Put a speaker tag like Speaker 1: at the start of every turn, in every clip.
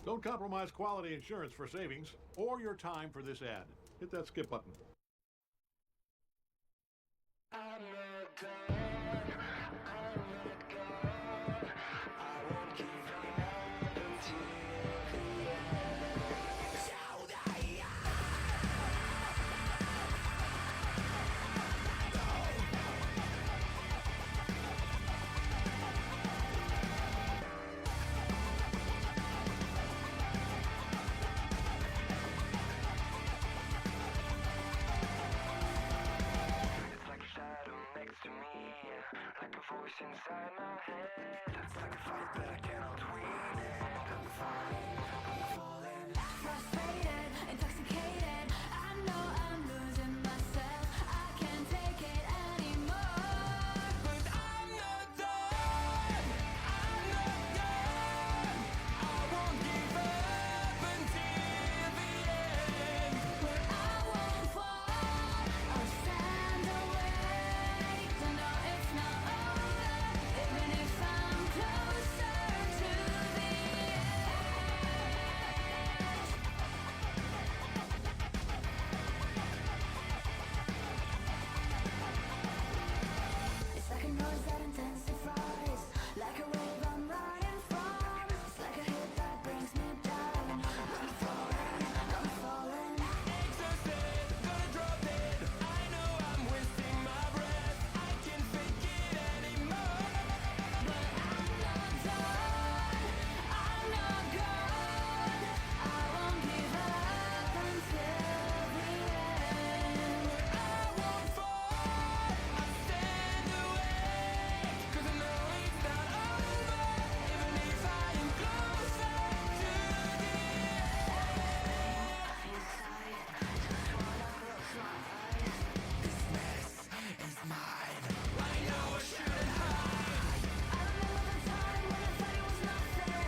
Speaker 1: Don't compromise quality insurance for savings or your time for this ad. Hit that skip button. I'm not done. I'm not gone. I won't give up until the end. So die. Voice inside my head. It's like a fight that I cannot win. I'm falling, frustrated, intoxicated. I know I'm losing myself. I can't take it anymore. But I'm not done. I'm not done. I won't give up until the end. But I won't fall. I'll stand awake to know it's not over. Even if I'm closer to the edge. It's like a noise that intensifies, like a wave I'm riding from. It's like a hit that brings me down. I'm falling. Exhausted, gonna drop it. I know I'm wasting my breath. I can't fake it anymore. But I'm not done. I'm not gone. I won't give up until the end. I won't fall. I stand awake, 'cause I know it's not over. Even if I am closer to the edge. Inside, just wanna close my eyes. This mess is mine. I know I shouldn't hide. I remember the time when I thought it was nothing.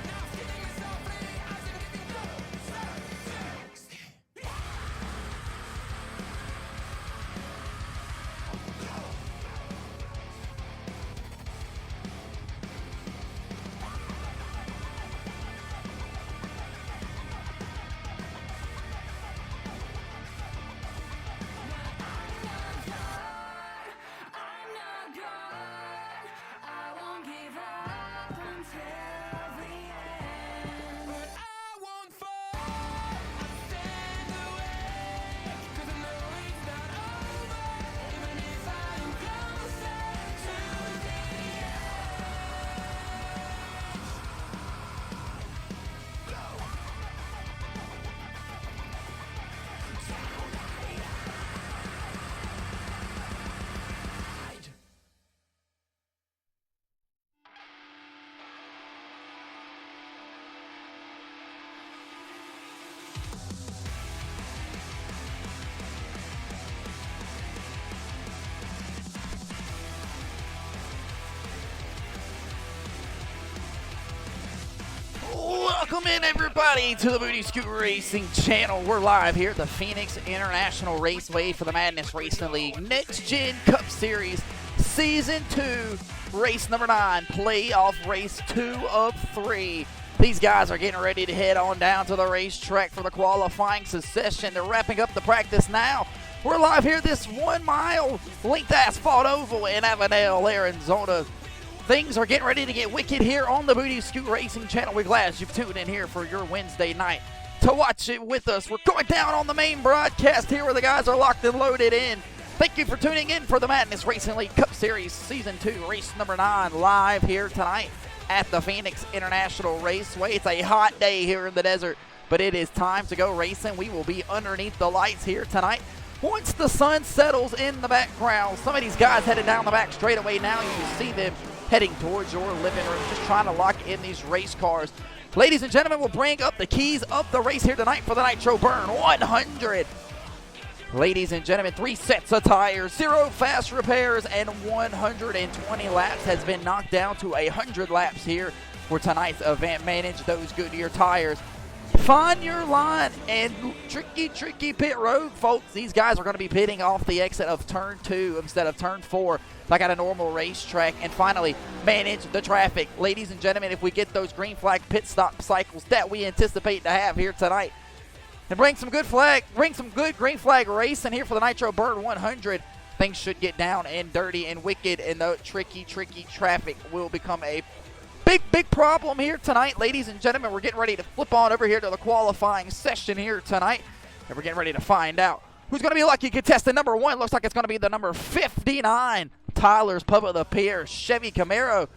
Speaker 1: Now I'm killing me softly as I'm getting closer to I'm not gone. I won't give up until the end. But I won't fall. I stand awake, 'cause I know it's not over. Even if I'm closer to the edge.
Speaker 2: Welcome in, everybody, to the Booty Scoot Racing channel. We're live here at the Phoenix International Raceway for the Madness Racing League Next Gen Cup Series Season 2, race number 9, playoff race 2 of 3. These guys are getting ready to head on down to the racetrack for the qualifying session. They're wrapping up the practice now. We're live here this 1 mile length asphalt oval in Avondale, Arizona. Things are getting ready to get wicked here on the Booty Scoot Racing channel. We're glad you've tuned in here for your Wednesday night to watch it with us. We're going down on the main broadcast here where the guys are locked and loaded in. Thank you for tuning in for the Madness Racing League Cup Series Season 2, race number 9, live here tonight at the Phoenix International Raceway. It's a hot day here in the desert, but it is time to go racing. We will be underneath the lights here tonight. Once the sun settles in the background, some of these guys headed down the back straightaway now. You see them heading towards your living room, just trying to lock in these race cars. Ladies and gentlemen, we'll bring up the keys of the race here tonight for the Nitro Burn 100. Ladies and gentlemen, 3 sets of tires, 0 fast repairs, and 120 laps has been knocked down to 100 laps here for tonight's event. Manage those Goodyear tires. Find your line, and tricky pit road, folks. These guys are going to be pitting off the exit of turn 2 instead of turn 4, like at a normal racetrack, and finally manage the traffic. Ladies and gentlemen, if we get those green flag pit stop cycles that we anticipate to have here tonight, and bring some good green flag racing here for the Nitro Burn 100, things should get down and dirty and wicked, and the tricky traffic will become a big problem here tonight. Ladies and gentlemen, we're getting ready to flip on over here to the qualifying session here tonight, and we're getting ready to find out who's going to be lucky contestant number 1. Looks like it's going to be the number 59, Tyler's Pub of the Pier, Chevy Camaro.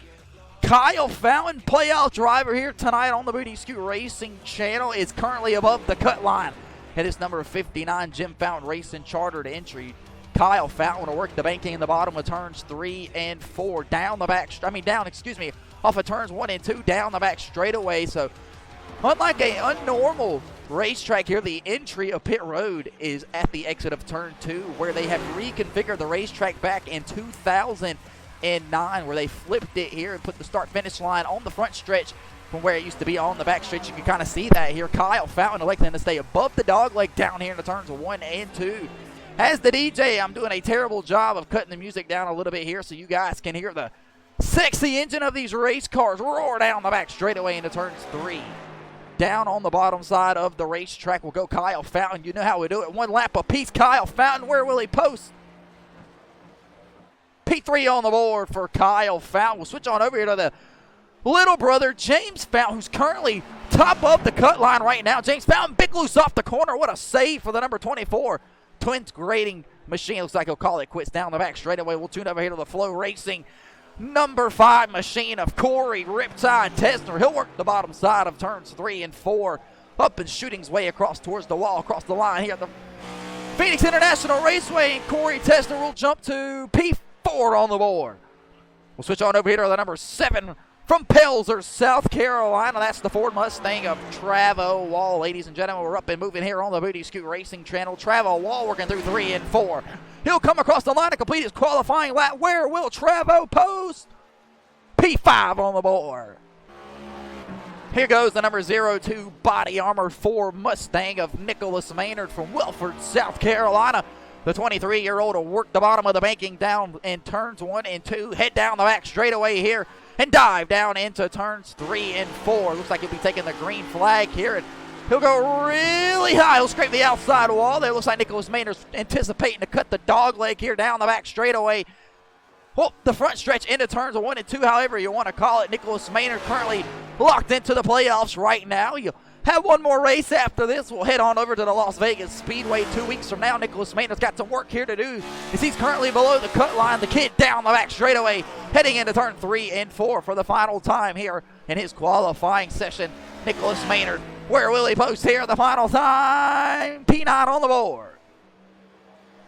Speaker 2: Kyle Fountain, playoff driver here tonight on the Booty Scoot Racing channel, is currently above the cut line. It is number 59, Jim Fountain Racing chartered entry. Kyle Fountain will work the banking in the bottom of turns 3 and 4. Off of turns 1 and 2, down the back straightaway. So, unlike a normal racetrack here, the entry of pit road is at the exit of turn 2, where they have reconfigured the racetrack back in 2009, where they flipped it here and put the start-finish line on the front stretch from where it used to be on the back stretch. You can kind of see that here. Kyle Fountain electing to stay above the dog leg down here in the turns 1 and 2. As the DJ, I'm doing a terrible job of cutting the music down a little bit here so you guys can hear the sexy engine of these race cars roar down the back straightaway into turns 3. Down on the bottom side of the racetrack will go Kyle Fountain. You know how we do it. 1 lap apiece. Kyle Fountain, where will he post? P3 on the board for Kyle Fountain. We'll switch on over here to the little brother, James Fountain, who's currently top of the cut line right now. James Fountain, big loose off the corner. What a save for the number 24. Twins grading machine. Looks like he'll call it quits down the back straightaway. We'll tune over here to the Flow Racing number 5 machine of Corey Riptide Tessner. He'll work the bottom side of turns 3 and 4. Up and shooting his way across towards the wall, across the line here at the Phoenix International Raceway. And Corey Tessner will jump to P4 on the board. We'll switch on over here to the number 7 from Pelzer, South Carolina. That's the Ford Mustang of Travo Wall. Ladies and gentlemen, we're up and moving here on the Booty Scoot Racing channel. Travo Wall working through 3 and 4. He'll come across the line to complete his qualifying lap. Where will Travo post? P5 on the board. Here goes the number 02 Body Armor 4 Mustang of Nicholas Maynard from Wilford, South Carolina. The 23-year-old will work the bottom of the banking down in turns 1 and 2. Head down the back straightaway here and dive down into turns 3 and 4. Looks like he'll be taking the green flag here, and he'll go really high. He'll scrape the outside wall there. Looks like Nicholas Maynard's anticipating to cut the dog leg here down the back straightaway. Well, the front stretch into turns 1 and 2, however you want to call it. Nicholas Maynard currently locked into the playoffs right now. You'll have one more race after this. We'll head on over to the Las Vegas Speedway 2 weeks from now. Nicholas Maynard's got some work here to do as he's currently below the cut line. The kid down the back straightaway, heading into turn 3 and 4 for the final time here in his qualifying session. Nicholas Maynard, where will he post here the final time? P9 on the board.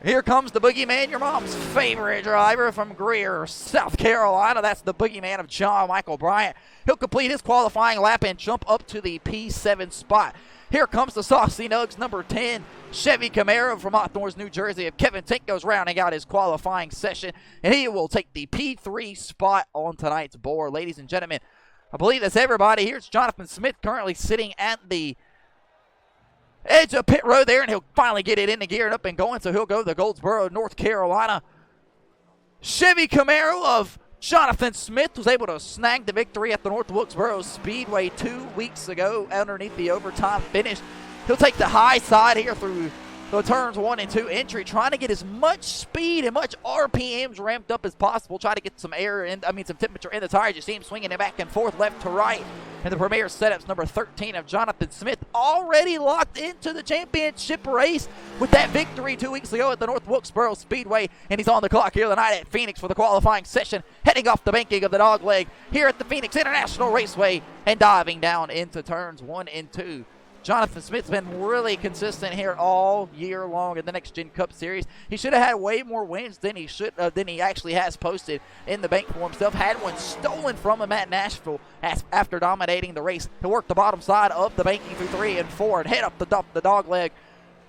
Speaker 2: Here comes the boogeyman, your mom's favorite driver from Greer, South Carolina. That's the boogeyman of John Michael Bryant. He'll complete his qualifying lap and jump up to the P7 spot. Here comes the Saucy Nugs, number 10, Chevy Camaro from Hawthorne, New Jersey. If Kevin Tinko's rounding out his qualifying session, and he will take the P3 spot on tonight's board. Ladies and gentlemen, I believe that's everybody. Here's Jonathan Smith currently sitting at the edge of pit road there, and he'll finally get it into gear and up and going, so he'll go to Goldsboro, North Carolina. Chevy Camaro of Jonathan Smith was able to snag the victory at the North Wilkesboro Speedway 2 weeks ago underneath the overtime finish. He'll take the high side here through the turns 1 and 2 entry, trying to get as much speed and much RPMs ramped up as possible. Try to get some some temperature in the tires. You see him swinging it back and forth, left to right. And the Premier Setups, number 13 of Jonathan Smith, already locked into the championship race with that victory 2 weeks ago at the North Wilkesboro Speedway. And he's on the clock here tonight at Phoenix for the qualifying session, heading off the banking of the dog leg here at the Phoenix International Raceway and diving down into turns 1 and 2. Jonathan Smith's been really consistent here all year long in the Next Gen Cup Series. He should have had way more wins than he actually has posted in the bank for himself. Had one stolen from him at Nashville after dominating the race. He'll work the bottom side of the banking through 3 and 4 and head up the dog leg.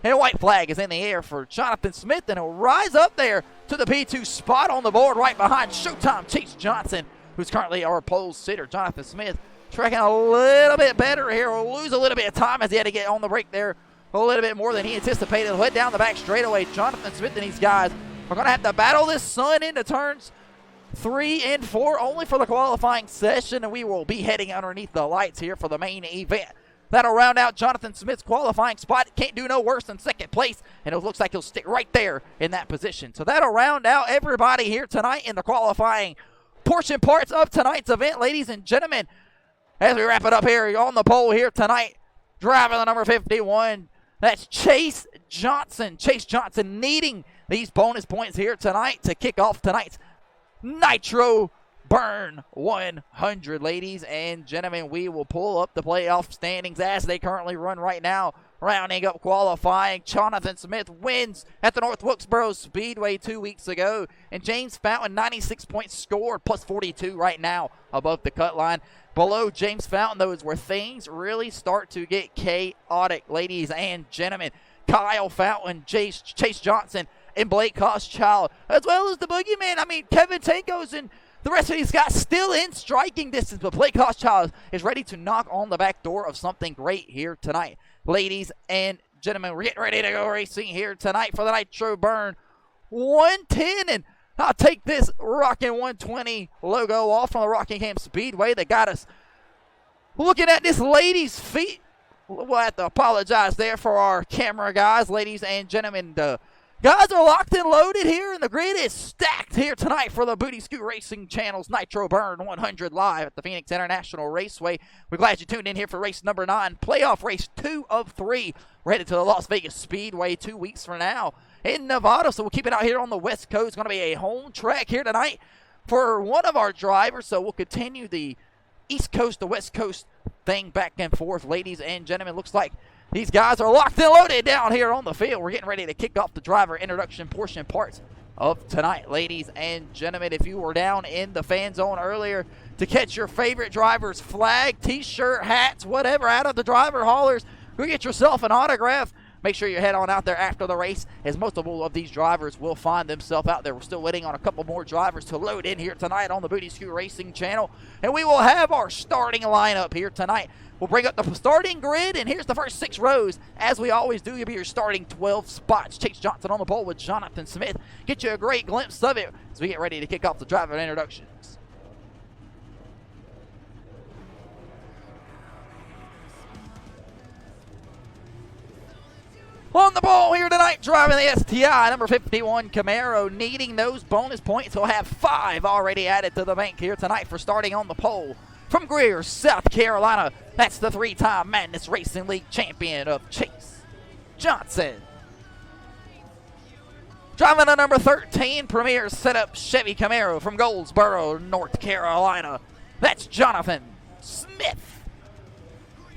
Speaker 2: And a white flag is in the air for Jonathan Smith, and he'll rise up there to the P2 spot on the board right behind Showtime Chase Johnson, who's currently our pole sitter. Jonathan Smith tracking a little bit better here. We'll lose a little bit of time as he had to get on the brake there a little bit more than he anticipated. He'll head down the back straightaway. Jonathan Smith and these guys are going to have to battle this sun into turns 3 and 4 only for the qualifying session, and we will be heading underneath the lights here for the main event. That'll round out Jonathan Smith's qualifying spot. Can't do no worse than second place, and it looks like he'll stick right there in that position. So that'll round out everybody here tonight in the qualifying portion parts of tonight's event, ladies and gentlemen. As we wrap it up here on the pole here tonight, driving the number 51, that's Chase Johnson. Chase Johnson needing these bonus points here tonight to kick off tonight's Nitro Burn 100, ladies and gentlemen. We will pull up the playoff standings as they currently run right now. Rounding up qualifying, Jonathan Smith wins at the North Wilkesboro Speedway 2 weeks ago. And James Fountain, 96 points scored, plus 42 right now above the cut line. Below James Fountain, though, is where things really start to get chaotic, ladies and gentlemen. Kyle Fountain, Chase Johnson, and Blake Costchild, as well as the boogeyman. I mean, Kevin Tankos and the rest of these guys still in striking distance, but Blake Costchild is ready to knock on the back door of something great here tonight. Ladies and gentlemen, we're getting ready to go racing here tonight for the Nitro Burn 110, and I'll take this Rockin' 120 logo off from the Rockingham Speedway that got us looking at this lady's feet. We'll have to apologize there for our camera guys, ladies and gentlemen. Guys are locked and loaded here, and the grid is stacked here tonight for the Booty Scoot Racing Channel's Nitro Burn 100 live at the Phoenix International Raceway. We're glad you tuned in here for race number 9, playoff race 2 of 3. We're headed to the Las Vegas Speedway 2 weeks from now in Nevada, so we'll keep it out here on the West Coast. It's going to be a home track here tonight for one of our drivers, so we'll continue the East Coast to West Coast thing back and forth, ladies and gentlemen. Looks like these guys are locked and loaded down here on the field. We're getting ready to kick off the driver introduction portion parts of tonight, ladies and gentlemen. If you were down in the fan zone earlier to catch your favorite driver's flag, t-shirt, hats, whatever out of the driver haulers, go get yourself an autograph. Make sure you head on out there after the race, as most of these drivers will find themselves out there. We're still waiting on a couple more drivers to load in here tonight on the Booty Scoot Racing Channel, and we will have our starting lineup here tonight. We'll bring up the starting grid, and here's the first 6 rows. As we always do, you'll be your starting 12 spots. Chase Johnson on the pole with Jonathan Smith. Get you a great glimpse of it as we get ready to kick off the driver introductions. On the ball here tonight, driving the STI, number 51 Camaro, needing those bonus points. He'll have 5 already added to the bank here tonight for starting on the pole. From Greer, South Carolina, that's the 3-time Madness Racing League champion of Chase Johnson. Driving the number 13 Premier Setup Chevy Camaro from Goldsboro, North Carolina, that's Jonathan Smith.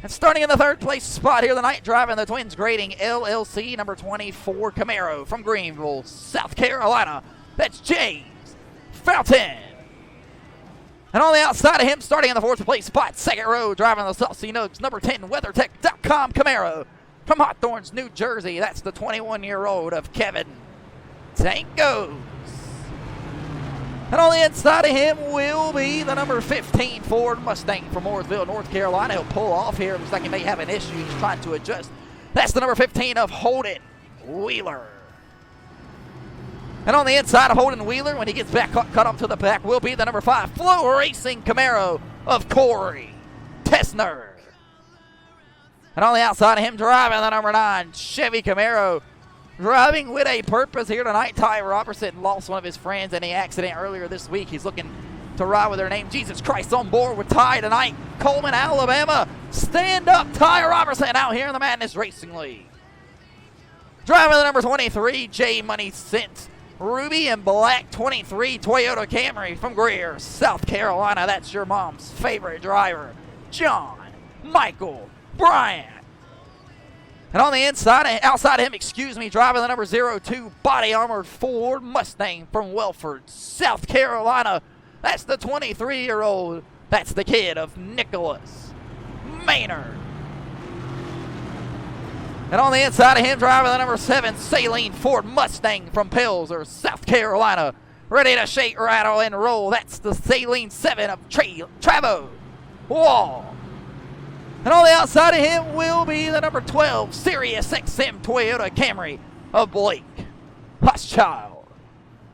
Speaker 2: And starting in the 3rd place spot here tonight, driving the Twins Grading LLC, number 24 Camaro from Greenville, South Carolina, that's James Fountain. And on the outside of him, starting in the 4th place spot, 2nd row, driving the Saucy Nugs, number 10 WeatherTech.com Camaro from Hawthorne, New Jersey, that's the 21-year-old of Kevin Tankos. And on the inside of him will be the number 15 Ford Mustang from Mooresville, North Carolina. He'll pull off here. Looks like he may have an issue. He's trying to adjust. That's the number 15 of Holden Wheeler. And on the inside of Holden Wheeler, when he gets back cut off to the back, will be the number 5 Flow Racing Camaro of Corey Tessner. And on the outside of him, driving the number 9 Chevy Camaro, driving with a purpose here tonight. Ty Robertson lost one of his friends in the accident earlier this week. He's looking to ride with their name, Jesus Christ, on board with Ty tonight. Coleman, Alabama. Stand up, Ty Robertson, out here in the Madness Racing League. Driving the number 23, J Money Cent, Ruby and Black 23 Toyota Camry from Greer, South Carolina. That's your mom's favorite driver, John Michael Bryant. And on the outside of him, driving the number 02 Body Armored Ford Mustang from Welford, South Carolina. That's the 23-year-old. That's the kid of Nicholas Maynard. And on the inside of him, driving the number 7 Saline Ford Mustang from Pilser, South Carolina. Ready to shake, rattle, and roll. That's the Saline 7 of Travo Whoa. And on the outside of him will be the number 12 Sirius XM Toyota Camry of Blake Hochschild.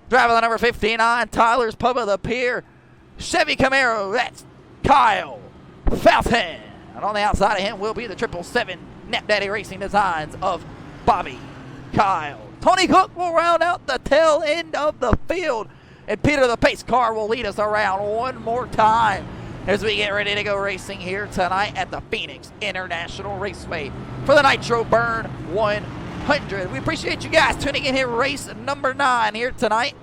Speaker 2: Driving the number 59 Tyler's Pub of the Pier Chevy Camaro, that's Kyle Fountain. And on the outside of him will be the 777 Nap Daddy Racing Designs of Bobby Kyle. Tony Cook will round out the tail end of the field. And Peter the Pace Car will lead us around one more time as we get ready to go racing here tonight at the Phoenix International Raceway for the Nitro Burn 100. We appreciate you guys tuning in here. Race number 9 here tonight.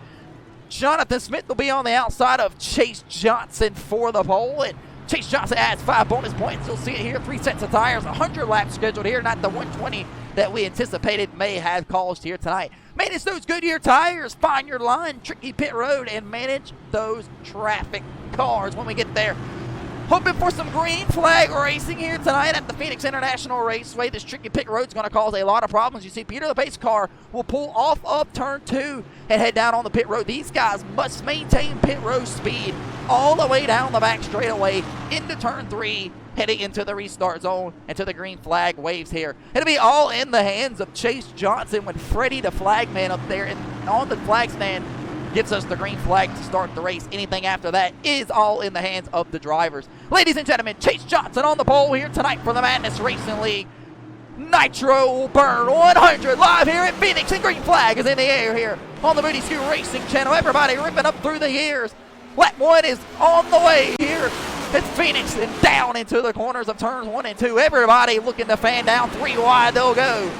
Speaker 2: Jonathan Smith will be on the outside of Chase Johnson for the pole. And Chase Johnson adds 5 bonus points. You'll see it here. 3 sets of tires, 100 laps scheduled here. Not the 120 that we anticipated may have caused here tonight. Manage those Goodyear tires, find your line, tricky pit road, and manage those traffic cars when we get there. Hoping for some green flag racing here tonight at the Phoenix International Raceway. This tricky pit road is going to cause a lot of problems. You see Peter the Pace Car will pull off of turn 2 and head down on the pit road. These guys must maintain pit road speed all the way down the back straightaway into turn 3, heading into the restart zone and to the green flag waves here. It'll be all in the hands of Chase Johnson when Freddie the flagman up there and on the flag stand gives us the green flag to start the race. Anything after that is all in the hands of the drivers. Ladies and gentlemen, Chase Johnson on the pole here tonight for the Madness Racing League Nitro Burn 100 live here at Phoenix, and green flag is in the air here on the Booty Scoot Racing channel. Everybody ripping up through the years. Lap 1 is on the way here. It's Phoenix and down into the corners of turns 1 and 2. Everybody looking to fan down 3 wide. They'll go.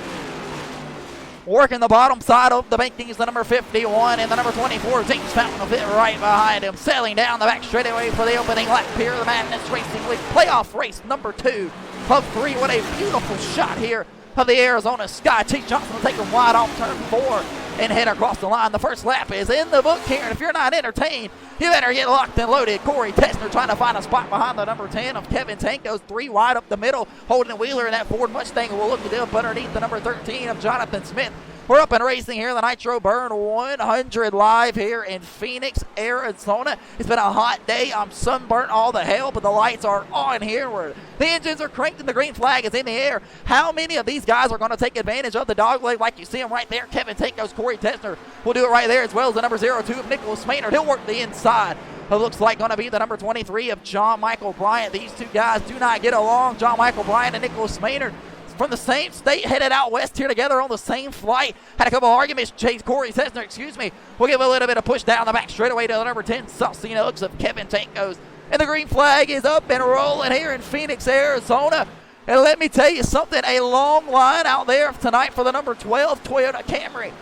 Speaker 2: Working the bottom side of the banking is the number 51 and the number 24. James Fountain will fit right behind him. Sailing down the back straightaway for the opening lap here of the Madness Racing League playoff race number 2 of 3. What a beautiful shot here of the Arizona sky. Chase Johnson will take him wide off turn 4 and head across the line. The first lap is in the book here, and if you're not entertained, you better get locked and loaded. Corey Tessner trying to find a spot behind the number 10 of Kevin Tank. Goes 3 wide up the middle. Holden Wheeler in that Ford Mustang will look to do up underneath the number 13 of Jonathan Smith. We're up and racing here, the Nitro Burn 100 live here in Phoenix, Arizona. It's been a hot day. I'm sunburnt all the hell, but the lights are on here. Where the engines are cranked and the green flag is in the air. How many of these guys are going to take advantage of the dog leg like you see him right there? Kevin Tank goes. Corey Tessner will do it right there, as well as the number 02 of Nicholas Maynard. He'll work the inside. It looks like going to be the number 23 of John Michael Bryant. These two guys do not get along. John Michael Bryant and Nicholas Maynard from the same state, headed out west here together on the same flight. Had a couple of arguments. Corey Tessner, will give a little bit of push down the back straightaway to the number 10 Saucy Nugs of Kevin Tank goes. And the green flag is up and rolling here in Phoenix, Arizona. And let me tell you something, a long line out there tonight for the number 12 Toyota Camry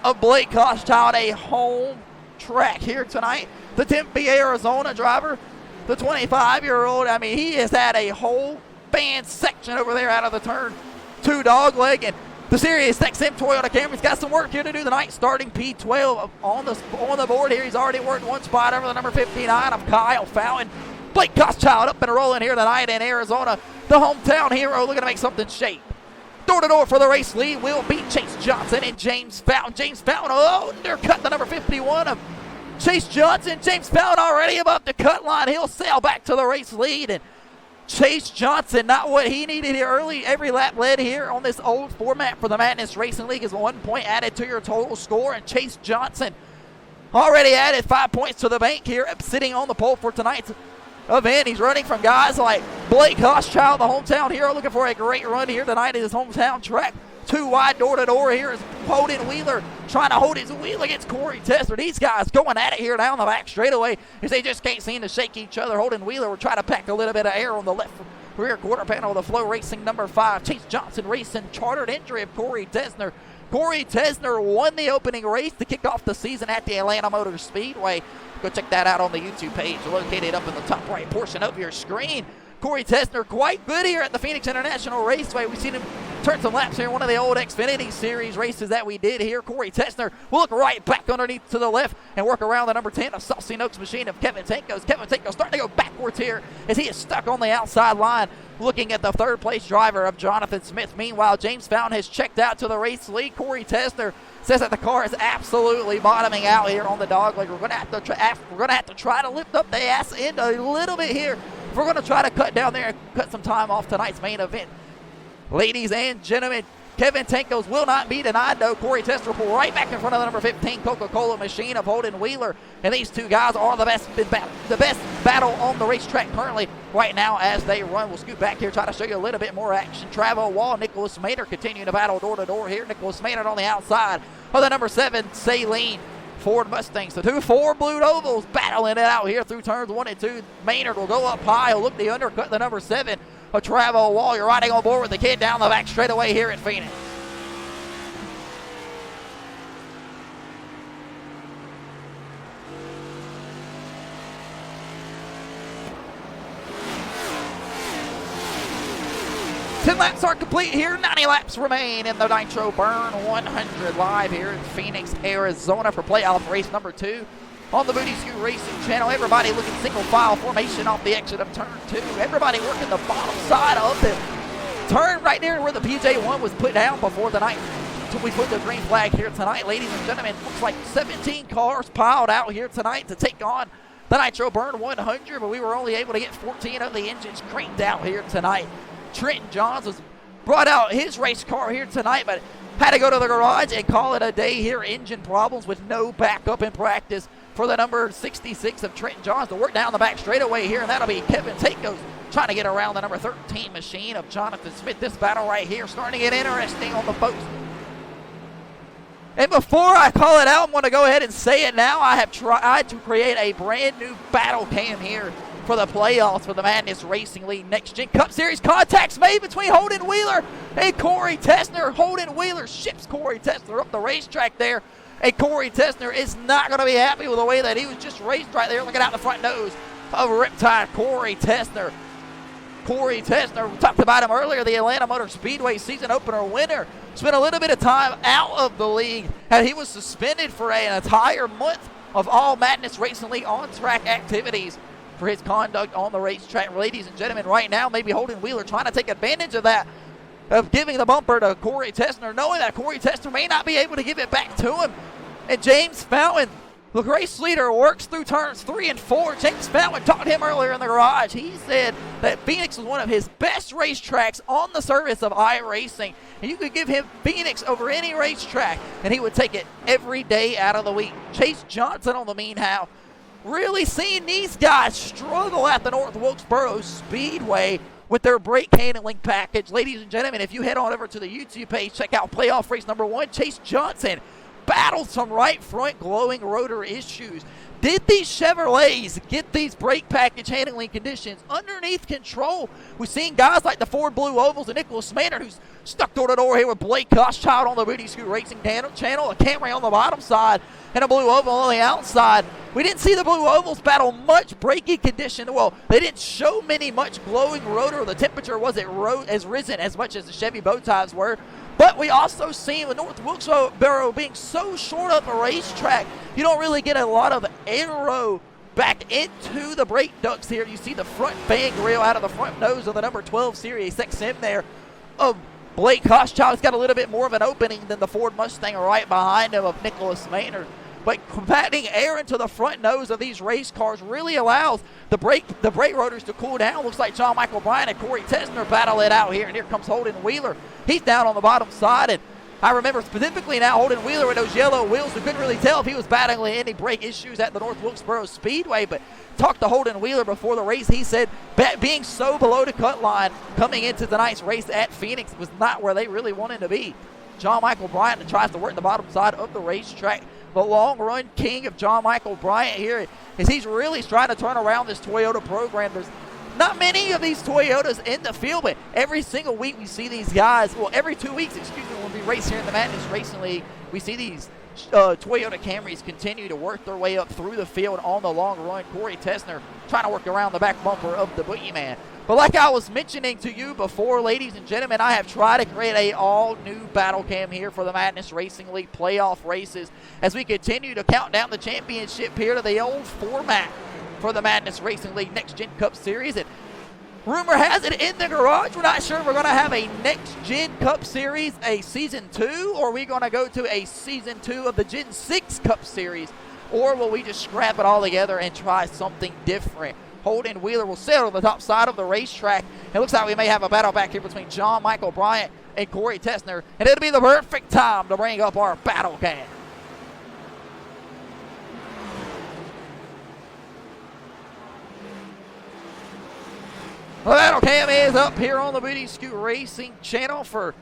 Speaker 2: of Blake Hochschild, a home track here tonight. The Tempe, Arizona driver, the 25-year-old, I mean, he has had a whole band section over there out of the turn 2 dog leg, and the Sirius XM Toyota Camry's got some work here to do tonight. Starting P12 on the board here. He's already worked one spot over the number 59 of Kyle Fountain. Blake Hochschild up and rolling here tonight in Arizona. The hometown hero looking to make something shape. Door to door for the race lead will be Chase Johnson and James Fountain. James Fountain undercut the number 51 of Chase Johnson. James Fountain already above the cut line. He'll sail back to the race lead, and Chase Johnson, not what he needed here early. Every lap led here on this old format for the Madness Racing League is 1 point added to your total score. And Chase Johnson already added 5 points to the bank here, sitting on the pole for tonight's event. He's running from guys like Blake Hochschild, the hometown hero, looking for a great run here tonight at his hometown track. 2 wide door to door here is Holden Wheeler trying to hold his wheel against Corey Tessner. These guys going at it here down the back straightaway as they just can't seem to shake each other. Holden Wheeler will try to pack a little bit of air on the left rear quarter panel of the Flow Racing number 5. Chase Johnson racing chartered entry of Corey Tessner. Corey Tessner won the opening race to kick off the season at the Atlanta Motor Speedway. Go check that out on the YouTube page located up in the top right portion of your screen. Corey Tessner quite good here at the Phoenix International Raceway. We've seen him turn some laps here in one of the old Xfinity Series races that we did here. Corey Tessner will look right back underneath to the left and work around the number 10 of Saucy Noakes machine of Kevin Tanko's. Kevin Tanko starting to go backwards here as he is stuck on the outside line looking at the third place driver of Jonathan Smith. Meanwhile, James Fountain has checked out to the race lead. Corey Tessner says that the car is absolutely bottoming out here on the dog leg. We're going to have to try to lift up the ass end a little bit here if we're going to try to cut down there and cut some time off tonight's main event, ladies and gentlemen, Kevin Tankos will not be denied, though. Corey Tester will pull right back in front of the number 15 Coca-Cola machine of Holden Wheeler. And these two guys are the best battle on the racetrack currently right now as they run. We'll scoot back here, try to show you a little bit more action. Travel Wall, Nicholas Maynard continuing to battle door to door here. Nicholas Maynard on the outside of the number 7 Saline Ford Mustangs. The two Ford Blue Ovals battling it out here through turns 1 and 2. Maynard will go up high. He'll look the undercut the number 7. A Travel Wall. You're riding on board with the kid down the back straightaway here at Phoenix. Ten laps are complete here. 90 laps remain in the Nitro Burn 100 live here in Phoenix, Arizona for playoff race number 2. On the Booty Scoot Racing channel, everybody looking single file formation off the exit of turn 2. Everybody working the bottom side of the turn right there where the PJ1 was put down before the night. We put the green flag here tonight, ladies and gentlemen. Looks like 17 cars piled out here tonight to take on the Nitro Burn 100, but we were only able to get 14 of the engines cranked out here tonight. Trenton Johns was brought out his race car here tonight, but had to go to the garage and call it a day here. Engine problems with no backup in practice for the number 66 of Trenton Johns to work down the back straightaway here, and that'll be Kevin Tankos trying to get around the number 13 machine of Jonathan Smith. This battle right here starting to get interesting on the post. And before I call it out, I'm going to go ahead and say it now. I have tried to create a brand new battle cam here for the playoffs for the Madness Racing League Next Gen Cup Series. Contacts made between Holden Wheeler and Corey Tessner. Holden Wheeler ships Corey Tessner up the racetrack there. And Corey Tessner is not going to be happy with the way that he was just raced right there, looking out the front nose of Riptide Corey Tessner. Corey Tessner, we talked about him earlier, the Atlanta Motor Speedway season opener winner. Spent a little bit of time out of the league, and he was suspended for an entire month of all Madness Racing League on-track activities for his conduct on the racetrack. Ladies and gentlemen, right now, maybe Holden Wheeler trying to take advantage of that, of giving the bumper to Corey Tessner, knowing that Corey Tessner may not be able to give it back to him. And James Fountain, the race leader, works through turns 3 and 4. James Fountain talked to him earlier in the garage. He said that Phoenix was one of his best racetracks on the service of iRacing. And you could give him Phoenix over any racetrack, and he would take it every day out of the week. Chase Johnson, on the meanwhile, really seeing these guys struggle at the North Wilkesboro Speedway with their brake handling package. Ladies and gentlemen, if you head on over to the YouTube page, check out playoff race number 1. Chase Johnson battled some right front glowing rotor issues. Did these Chevrolets get these brake package handling conditions underneath control? We've seen guys like the Ford Blue Ovals and Nicholas Maynard, who's stuck door to door here with Blake Koschchild on the Booty Scoot Racing channel, a Camry on the bottom side, and a Blue Oval on the outside. We didn't see the Blue Ovals battle much braking condition. Well, they didn't show much glowing rotor. The temperature wasn't as risen as much as the Chevy bow ties were. But we also seen with North Wilkesboro being so short up a racetrack, you don't really get a lot of aero back into the brake ducts here. You see the front fan grill out of the front nose of the number 12 Series XM there of Blake Koschchild. It's got a little bit more of an opening than the Ford Mustang right behind him of Nicholas Maynard. But compacting air into the front nose of these race cars really allows the brake rotors to cool down. Looks like John Michael Bryan and Corey Tessner battle it out here. And here comes Holden Wheeler. He's down on the bottom side. And I remember specifically now Holden Wheeler with those yellow wheels. We couldn't really tell if he was battling any brake issues at the North Wilkesboro Speedway. But talked to Holden Wheeler before the race. He said being so below the cut line coming into tonight's race at Phoenix was not where they really wanted to be. John Michael Bryant tries to work the bottom side of the racetrack. The long run king of John Michael Bryant here is he's really trying to turn around this Toyota program. There's not many of these Toyotas in the field, but every single week we see these guys, well, every 2 weeks, when we race here in the Madness Racing League, we see these Toyota Camrys continue to work their way up through the field on the long run. Corey Tessner trying to work around the back bumper of the Boogeyman. But like I was mentioning to you before, ladies and gentlemen, I have tried to create a all-new battle cam here for the Madness Racing League playoff races as we continue to count down the championship here to the old format for the Madness Racing League Next Gen Cup Series. And rumor has it in the garage, we're not sure if we're going to have a Next Gen Cup Series, a Season 2, or are we going to go to a Season 2 of the Gen 6 Cup Series, or will we just scrap it all together and try something different? Holden Wheeler will settle the top side of the racetrack. It looks like we may have a battle back here between John Michael Bryant and Corey Tessner, and it'll be the perfect time to bring up our battle cam. The battle cam is up here on the Booty Scoot Racing channel for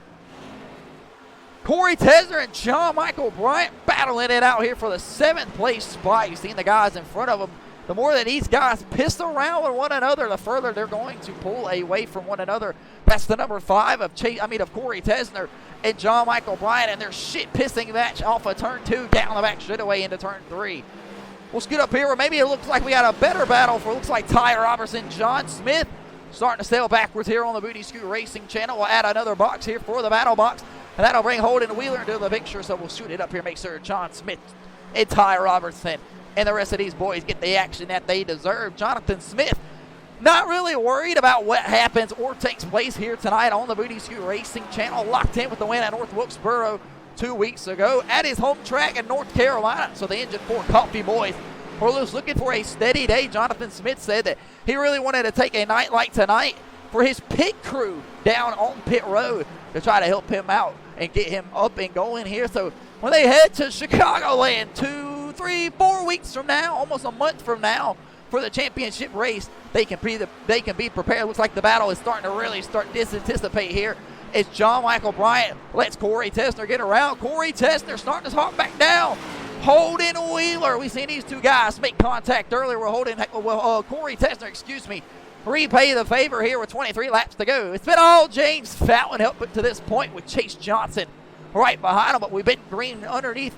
Speaker 2: Corey Tessner and John Michael Bryant battling it out here for the 7th place spot. You've seen the guys in front of them. The more that these guys piss around with one another, the further they're going to pull away from one another. That's the number 5 of Corey Tessner and John Michael Bryant, and their shit pissing match off of turn 2 down the back straightaway into turn 3. We'll scoot up here where maybe it looks like we got a better battle for, looks like Ty Robertson, John Smith. Starting to sail backwards here on the Booty Scoot Racing channel. We'll add another box here for the battle box, and that'll bring Holden Wheeler into the picture, so we'll shoot it up here, make sure John Smith and Ty Robertson and the rest of these boys get the action that they deserve. Jonathan Smith not really worried about what happens or takes place here tonight on the Booty Scoot Racing channel. Locked in with the win at North Wilkesboro 2 weeks ago at his home track in North Carolina. So the Engine 4 Coffee boys were just looking for a steady day. Jonathan Smith said that he really wanted to take a night like tonight for his pit crew down on pit road to try to help him out and get him up and going here. So when they head to Chicagoland 2, 3, 4 weeks from now, almost a month from now, for the championship race, they can be prepared. Looks like the battle is starting to really disanticipate here as John Michael Bryant lets Corey Tessner get around. Corey Tessner starting to hop back down. Holden Wheeler, we've seen these two guys make contact earlier. Corey Tessner, repay the favor here with 23 laps to go. It's been all James Fountain helping to this point with Chase Johnson right behind him, but we've been underneath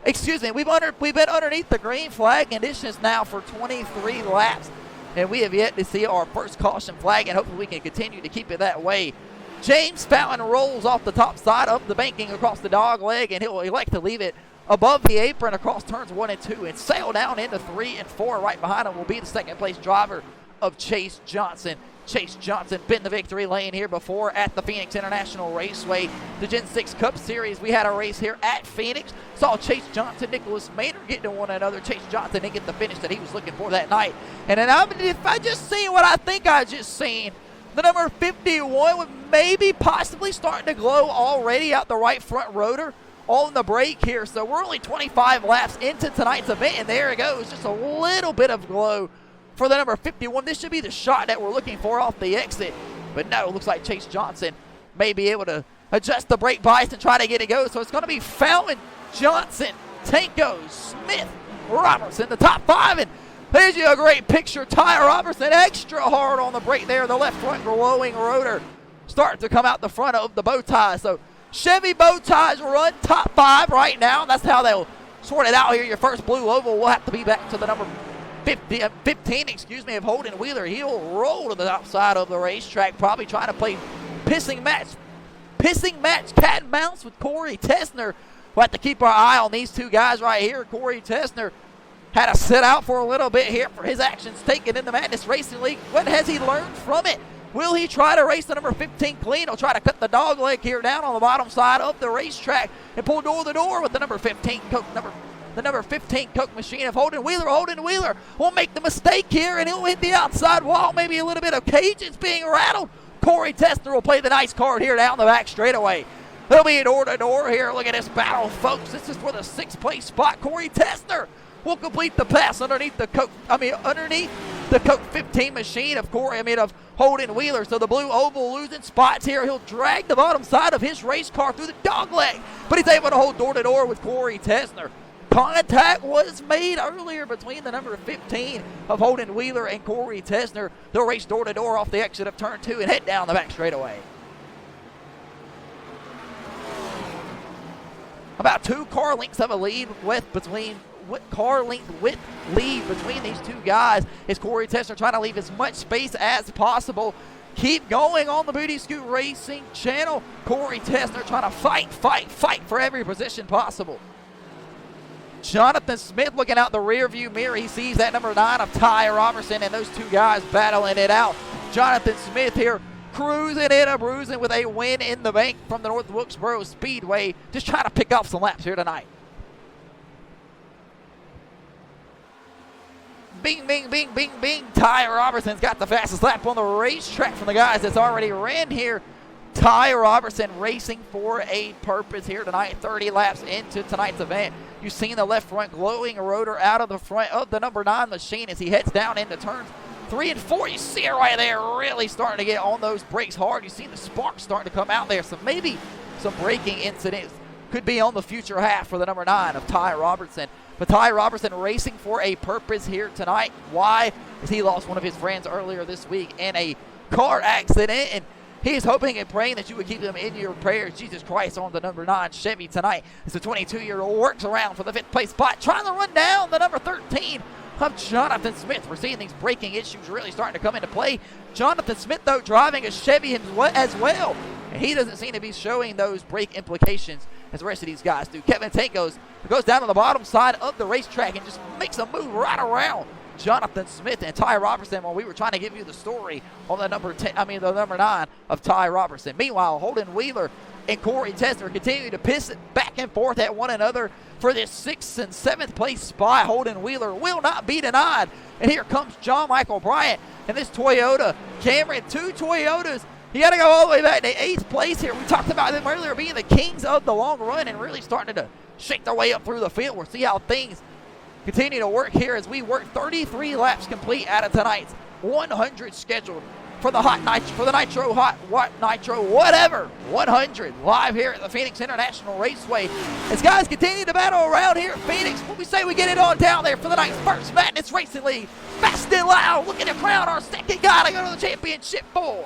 Speaker 2: the green flag conditions now for 23 laps, and we have yet to see our first caution flag, and hopefully we can continue to keep it that way. James Fountain rolls off the top side of the banking across the dog leg, and he'll elect to leave it above the apron across turns 1 and 2 and sail down into 3 and 4. Right behind him will be the 2nd place driver of Chase Johnson. Chase Johnson been the victory lane here before at the Phoenix International Raceway. The Gen 6 Cup Series, we had a race here at Phoenix. Saw Chase Johnson, Nicholas Maynard getting to one another. Chase Johnson didn't get the finish that he was looking for that night. And then if I just seen what I think I just seen, the number 51 would maybe possibly starting to glow already out the right front rotor on the brake here. So we're only 25 laps into tonight's event, and there it goes. Just a little bit of glow for the number 51. This should be the shot that we're looking for off the exit. But no, it looks like Chase Johnson may be able to adjust the brake bias and try to get it go. So it's going to be Fountain, Johnson, Tanko, Smith, Robertson, the top 5. And there's you a great picture. Ty Robertson extra hard on the brake there. The left front glowing rotor starting to come out the front of the bow tie. So Chevy bow ties run top 5 right now. That's how they'll sort it out here. Your first blue oval will have to be back to the number 15 of Holden Wheeler. He'll roll to the outside of the racetrack, probably trying to play pissing match cat and mouse with Corey Tessner. We'll have to keep our eye on these two guys right here. Corey Tessner had to sit out for a little bit here for his actions taken in the Madness Racing League. What has he learned from it? Will he try to race the number 15 clean? He'll try to cut the dog leg here down on the bottom side of the racetrack and pull door to door with the number 15 Coke machine of Holden Wheeler. Holden Wheeler will make the mistake here, and he'll hit the outside wall. Maybe a little bit of cages being rattled. Corey Tessner will play the nice card here down the back straightaway. There'll be a door to door here. Look at this battle, folks. This is for the 6th place spot. Corey Tessner will complete the pass underneath the Coke 15 machine of Holden Wheeler. So the blue oval losing spots here. He'll drag the bottom side of his race car through the dog leg, but he's able to hold door to door with Corey Tessner. Contact was made earlier between the number 15 of Holden Wheeler and Corey Tessner. They'll race door to door off the exit of turn 2 and head down the back straightaway. About 2 car lengths of a lead between these two guys is Corey Tessner trying to leave as much space as possible. Keep going on the Booty Scoot Racing channel. Corey Tessner trying to fight for every position possible. Jonathan Smith looking out the rear view mirror. He sees that number 9 of Ty Robertson and those two guys battling it out. Jonathan Smith here cruising in a bruising with a win in the bank from the North Wilkesboro Speedway. Just trying to pick off some laps here tonight. Bing, bing, bing, bing, bing. Ty Robertson's got the fastest lap on the racetrack from the guys that's already ran here. Ty Robertson racing for a purpose here tonight, 30 laps into tonight's event. You've seen the left front glowing rotor out of the front of the number 9 machine as he heads down into turns 3 and 4. You see it right there, really starting to get on those brakes hard. You see the sparks starting to come out there, so maybe some braking incidents could be on the future half for the number 9 of Ty Robertson. But Ty Robertson racing for a purpose here tonight. Why? Because he lost one of his friends earlier this week in a car accident, and he's hoping and praying that you would keep them in your prayers. Jesus Christ on the number 9 Chevy tonight as the 22-year-old works around for the 5th place spot, trying to run down the number 13 of Jonathan Smith. We're seeing these braking issues really starting to come into play. Jonathan Smith, though, driving a Chevy as well, and he doesn't seem to be showing those brake implications as the rest of these guys do. Kevin Tank goes down on the bottom side of the racetrack and just makes a move right around Jonathan Smith and Ty Robertson while we were trying to give you the story on the number 9 of Ty Robertson. Meanwhile, Holden Wheeler and Corey Tesner continue to piss it back and forth at one another for this 6th and 7th place spot. Holden Wheeler will not be denied. And here comes John Michael Bryant and this Toyota Camry. 2 Toyotas. You got to go all the way back to 8th place here. We talked about them earlier being the kings of the long run and really starting to shake their way up through the field. We'll see how things continue to work here as we work 33 laps complete out of tonight's 100 scheduled for the Nitro 100 live here at the Phoenix International Raceway. As guys continue to battle around here at Phoenix, what we say we get it on down there for the night's first Madness Racing League. Fast and loud, looking to crown our second guy to go to the championship for.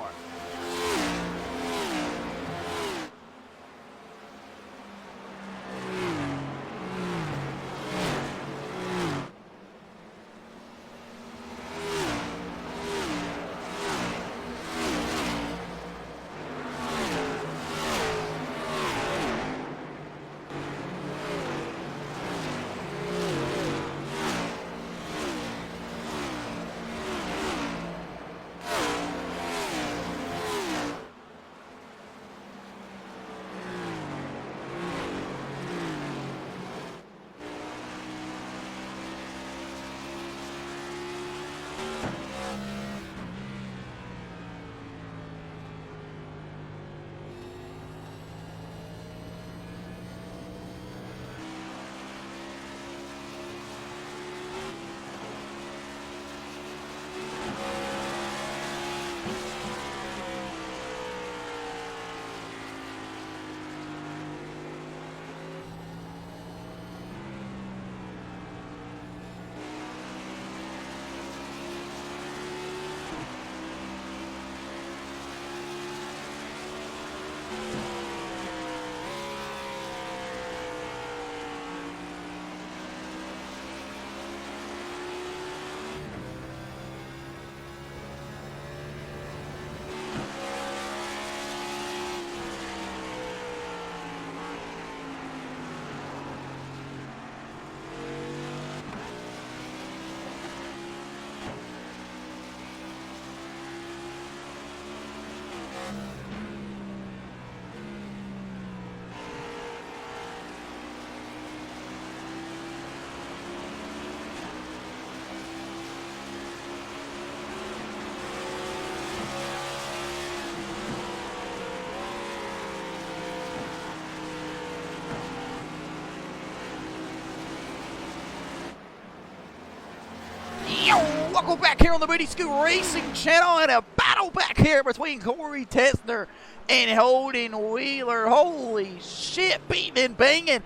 Speaker 2: Welcome back here on the Booty Scoot Racing channel, and a battle back here between Corey Tesner and Holden Wheeler. Holy shit, beating and banging.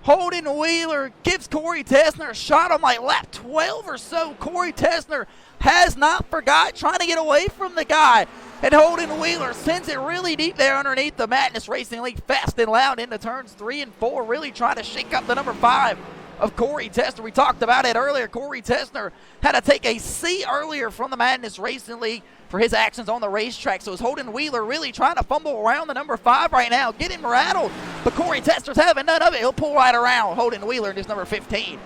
Speaker 2: Holden Wheeler gives Corey Tesner a shot on like lap 12 or so. Corey Tesner has not forgot trying to get away from the guy. And Holden Wheeler sends it really deep there underneath the Madness Racing League, fast and loud into turns 3 and 4, really trying to shake up the number 5 of Corey Tesner. We talked about it earlier. Corey Tesner had to take a C earlier from the Madness Racing League for his actions on the racetrack. So it's Holden Wheeler really trying to fumble around the number 5 right now, get him rattled. But Corey Tesner's having none of it. He'll pull right around Holden Wheeler in his number 15.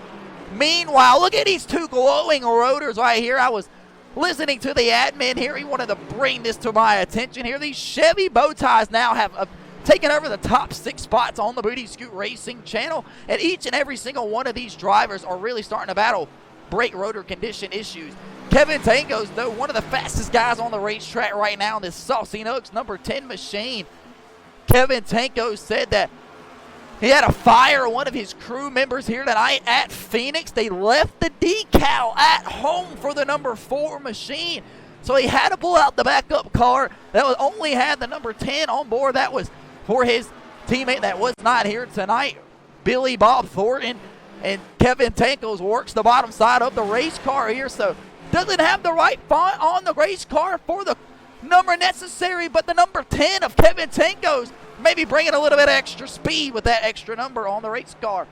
Speaker 2: Meanwhile, look at these 2 glowing rotors right here. I was listening to the admin here. He wanted to bring this to my attention here. These Chevy bow ties now have taken over the top 6 spots on the Booty Scoot Racing channel, and each and every single one of these drivers are really starting to battle brake rotor condition issues. Kevin Tango's, though, one of the fastest guys on the racetrack right now in this Saucy Nooks number 10 machine. Kevin Tango said that he had a fire one of his crew members here tonight at Phoenix. They left the decal at home for the number 4 machine. So he had to pull out the backup car that was only had the number 10 on board. That was for his teammate that was not here tonight, Billy Bob Thornton. And Kevin Tankos works the bottom side of the race car here, so doesn't have the right font on the race car for the number necessary, but the number 10 of Kevin Tankos maybe bringing a little bit of extra speed with that extra number on the race car.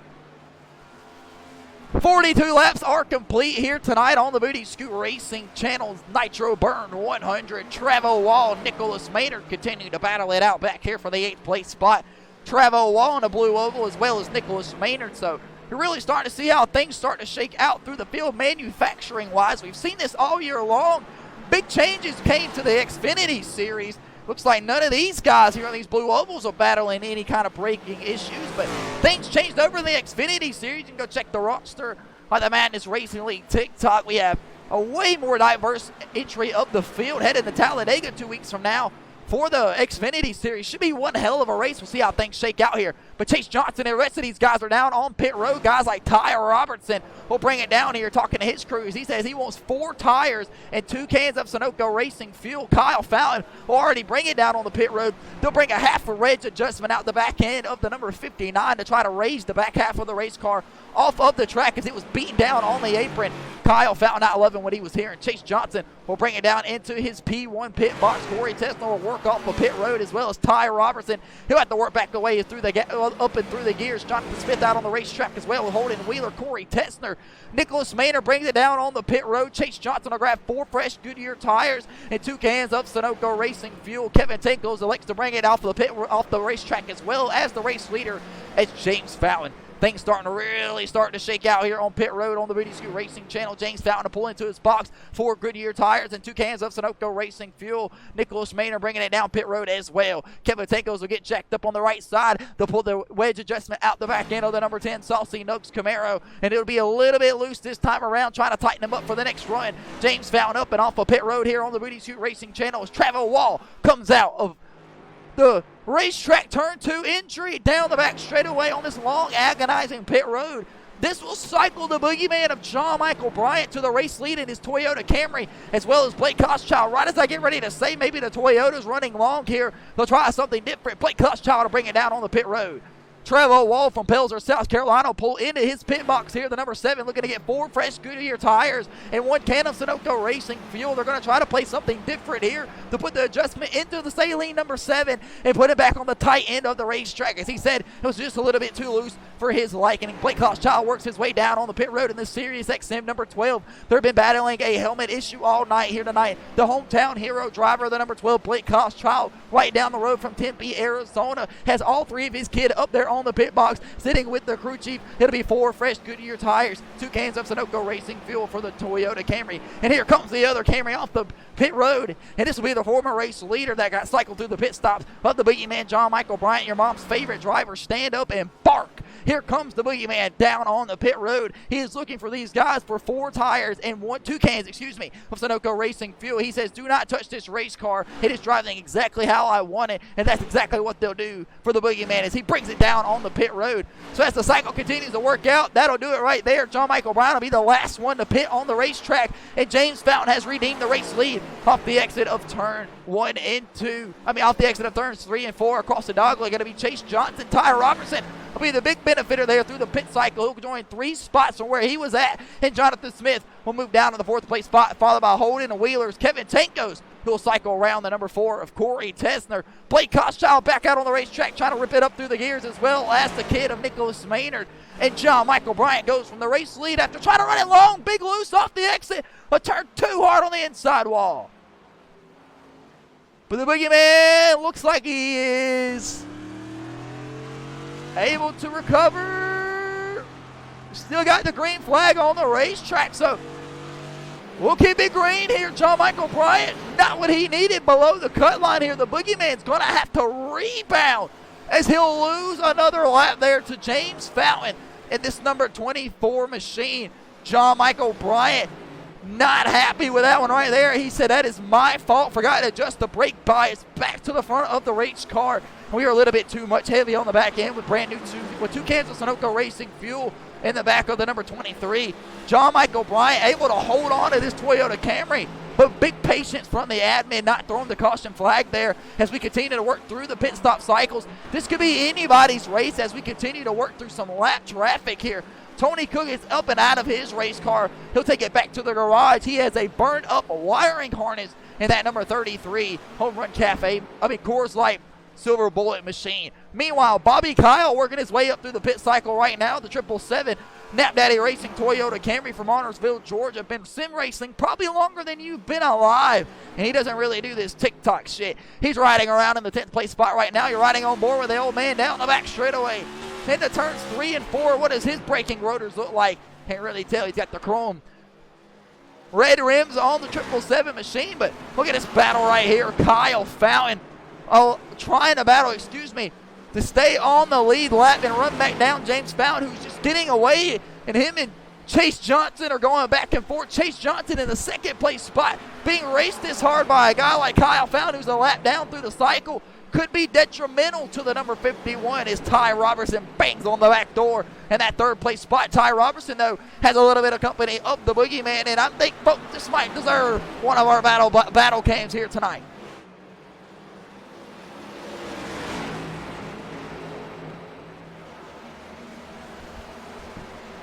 Speaker 2: 42 laps are complete here tonight on the Booty Scoot Racing Channel's Nitro Burn 100. Travo Wall, Nicholas Maynard continue to battle it out back here for the 8th place spot. Travo Wall in a blue oval as well as Nicholas Maynard. So you're really starting to see how things start to shake out through the field manufacturing-wise. We've seen this all year long. Big changes came to the Xfinity Series. Looks like none of these guys here on these blue ovals are battling any kind of braking issues, but things changed over in the Xfinity Series. You can go check the roster on the Madness Racing League TikTok. We have a way more diverse entry of the field headed to Talladega 2 weeks from now for the Xfinity Series. Should be one hell of a race. We'll see how things shake out here. But Chase Johnson and the rest of these guys are down on pit road. Guys like Ty Robertson will bring it down here talking to his crews. He says he wants 4 tires and 2 cans of Sunoco Racing fuel. Kyle Fountain will already bring it down on the pit road. They'll bring a half a wedge adjustment out the back end of the number 59 to try to raise the back half of the race car off of the track as it was beaten down on the apron. Kyle Fountain not loving what he was hearing. Chase Johnson will bring it down into his P1 pit box. Corey Tesla will work off the pit road as well as Ty Robertson. He'll have to work back away through the up and through the gears. Jonathan Smith out on the racetrack as well. Holden Wheeler, Corey Tessner. Nicholas Maynard brings it down on the pit road. Chase Johnson will grab 4 fresh Goodyear tires and 2 cans of Sunoco Racing fuel. Kevin Tinkles elects to bring it off the racetrack as well as the race leader as James Fountain. Things starting to shake out here on pit road on the Booty Scoot Racing Channel. James Fountain to pull into his box 4 Goodyear tires and 2 cans of Sunoco Racing fuel. Nicholas Maynard bringing it down pit road as well. Kevin Tankos will get jacked up on the right side. They'll pull the wedge adjustment out the back end of the number 10 Saucy Nooks Camaro, and it'll be a little bit loose this time around, trying to tighten them up for the next run. James Fountain up and off of pit road here on the Booty Scoot Racing Channel as Travis Wall comes out of the racetrack turn 2 injury down the back straightaway on this long agonizing pit road. This will cycle the boogeyman of John Michael Bryant to the race lead in his Toyota Camry, as well as Blake Koschchild. Right as I get ready to say maybe the Toyota's running long here, they'll try something different. Blake Koschchild will bring it down on the pit road. Trevor Wall from Pelzer, South Carolina will pull into his pit box here, the number 7, looking to get 4 fresh Goodyear tires and 1 can of Sunoco Racing fuel. They're going to try to play something different here to put the adjustment into the saline number 7 and put it back on the tight end of the racetrack. As he said, it was just a little bit too loose for his liking. Blake Koschchild works his way down on the pit road in this Sirius XM number 12. They've been battling a helmet issue all night here tonight. The hometown hero driver, the number 12, Blake Koschchild, right down the road from Tempe, Arizona, has all 3 of his kids up there on the pit box, sitting with the crew chief. It'll be 4 fresh Goodyear tires, 2 cans of Sunoco Racing fuel for the Toyota Camry. And here comes the other Camry off the pit road. And this will be the former race leader that got cycled through the pit stops of the boogeyman, John Michael Bryant, your mom's favorite driver. Stand up and bark. Here comes the boogeyman down on the pit road. He is looking for these guys for 4 tires and 2 cans of Sunoco Racing fuel. He says, do not touch this race car. It is driving exactly how I want it. And that's exactly what they'll do for the boogeyman as he brings it down on the pit road. So as the cycle continues to work out, that'll do it right there. John Michael Brown will be the last one to pit on the racetrack, and James Fountain has redeemed the race lead off the exit of turn 1 and 2. Off the exit of turns 3 and 4 across the dogleg. Going to be Chase Johnson. Ty Robertson will be the big benefiter there through the pit cycle. He'll join 3 spots from where he was at, and Jonathan Smith will move down to the 4th place spot, followed by Holden and Wheelers. Kevin Tankos, who will cycle around the number 4 of Corey Tessner. Blake Koschchild back out on the racetrack trying to rip it up through the gears, as well as the kid of Nicholas Maynard. And John Michael Bryant goes from the race lead after trying to run it long, big loose off the exit, but turned too hard on the inside wall. But the boogeyman looks like he is able to recover. Still got the green flag on the racetrack, so we'll keep it green here. John Michael Bryant, not what he needed below the cut line here. The boogeyman's going to have to rebound as he'll lose another lap there to James Fountain in this number 24 machine. John Michael Bryant not happy with that one right there. He said, that is my fault. Forgot to adjust the brake bias back to the front of the race car. We were a little bit too much heavy on the back end with brand new two cans of Sunoco Racing fuel in the back of the number 23. John Michael Bryant able to hold on to this Toyota Camry, but big patience from the admin, not throwing the caution flag there as we continue to work through the pit stop cycles. This could be anybody's race as we continue to work through some lap traffic here. Tony Cook is up and out of his race car. He'll take it back to the garage. He has a burned up wiring harness in that number 33 Home Run Coors Light Silver Bullet machine. Meanwhile, Bobby Kyle working his way up through the pit cycle right now. The 777 Nap Daddy Racing Toyota Camry from Honorsville, Georgia. Been sim racing probably longer than you've been alive. And he doesn't really do this TikTok shit. He's riding around in the 10th place spot right now. You're riding on board with the old man down the back straightaway. Into turns 3 and 4. What does his braking rotors look like? Can't really tell. He's got the chrome red rims on the 777 machine. But look at this battle right here. Kyle Fountain trying to battle, to stay on the lead lap and run back down James Fountain, who's just getting away. And him and Chase Johnson are going back and forth. Chase Johnson in the 2nd place spot, being raced this hard by a guy like Kyle Fountain, who's a lap down through the cycle. Could be detrimental to the number 51 as Ty Robertson bangs on the back door. And that 3rd place spot, Ty Robertson, though, has a little bit of company of the Boogeyman. And I think, folks, this might deserve one of our battle cams here tonight.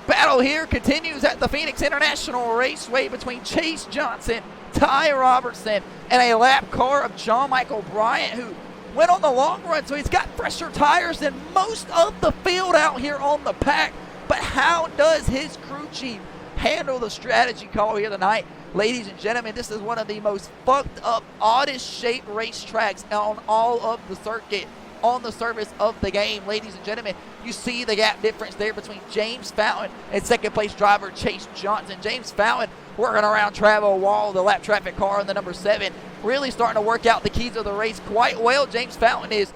Speaker 2: Battle here continues at the Phoenix International Raceway between Chase Johnson, Ty Robertson, and a lap car of John Michael Bryant, who went on the long run, so he's got fresher tires than most of the field out here on the pack. But how does his crew chief handle the strategy call here tonight? Ladies and gentlemen, this is one of the most fucked up, oddest shaped racetracks on all of the circuit, on the surface of the game. Ladies and gentlemen, you see the gap difference there between James Fountain and 2nd place driver Chase Johnson. James Fountain working around Travel Wall, the lap traffic car in the number 7, really starting to work out the keys of the race quite well. James Fountain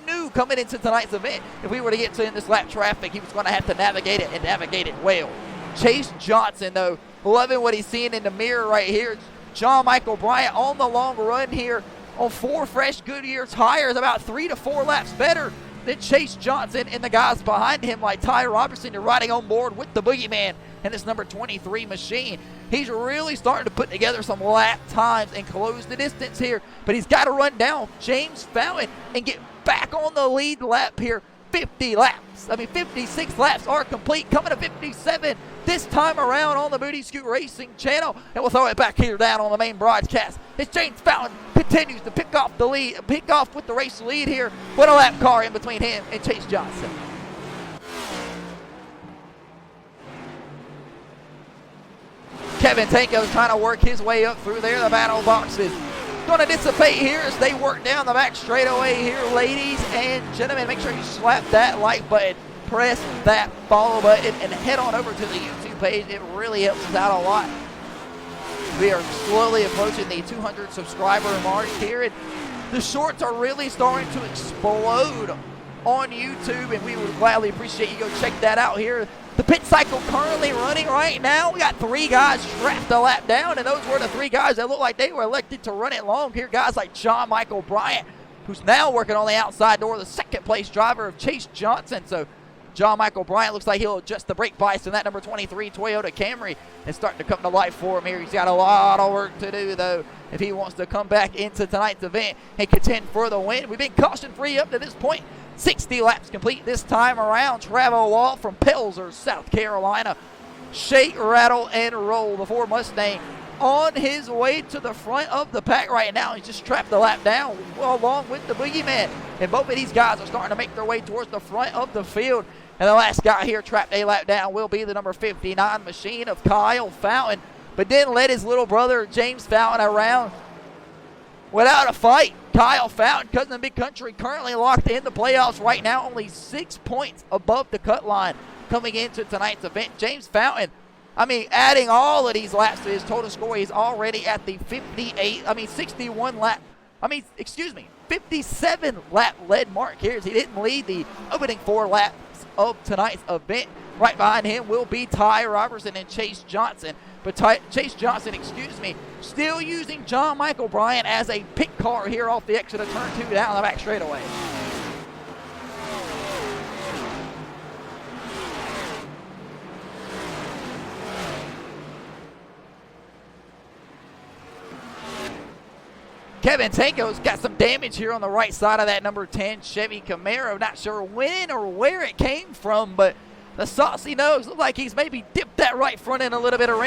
Speaker 2: knew coming into tonight's event, if we were to get to in this lap traffic, he was going to have to navigate it and navigate it well. Chase Johnson, though, loving what he's seeing in the mirror right here. John Michael Bryant on the long run here on 4 fresh Goodyear tires, about 3 to 4 laps better than Chase Johnson and the guys behind him like Ty Robertson. You're riding on board with the Boogeyman and this number 23 machine. He's really starting to put together some lap times and close the distance here, but he's got to run down James Fountain and get back on the lead lap here. 56 laps are complete, coming to 57 this time around on the Booty Scoot Racing channel, and we'll throw it back here down on the main broadcast as James Fountain continues to pick off with the race lead here with a lap car in between him and Chase Johnson. Kevin Tanko is trying to work his way up through there. The battle box is going to dissipate here as they work down the back straightaway here, ladies and gentlemen. Make sure you slap that like button, press that follow button, and head on over to the YouTube page. It really helps us out a lot. We are slowly approaching the 200 subscriber mark here, and the shorts are really starting to explode on YouTube, and we would gladly appreciate you go check that out here. The pit cycle currently running right now. We got 3 guys strapped a lap down, and those were the 3 guys that looked like they were elected to run it long here. Guys like John Michael Bryant, who's now working on the outside door, the 2nd place driver of Chase Johnson. So John Michael Bryant looks like he'll adjust the brake bias in that number 23 Toyota Camry and starting to come to life for him here. He's got a lot of work to do, though, if he wants to come back into tonight's event and contend for the win. We've been caution-free up to this point. 60 laps complete this time around. Travel Wall from Pelzer, South Carolina. Shake, rattle, and roll. The Ford Mustang on his way to the front of the pack right now. He's just trapped the lap down along with the Boogeyman. And both of these guys are starting to make their way towards the front of the field. And the last guy here trapped a lap down will be the number 59 machine of Kyle Fountain. But didn't let his little brother James Fountain around without a fight. Kyle Fountain, cousin of Big Country, currently locked in the playoffs right now, only 6 points above the cut line coming into tonight's event. James Fountain, adding all of these laps to his total score, he's already at the 57 lap lead mark here, as he didn't lead the opening 4 laps of tonight's event. Right behind him will be Ty Robertson and Chase Johnson. But Chase Johnson, still using John Michael Bryant as a pit car here off the exit of turn 2 down the back straightaway. Kevin Tango's got some damage here on the right side of that number 10 Chevy Camaro. Not sure when or where it came from, but the saucy nose looks like he's maybe dipped that right front end a little bit of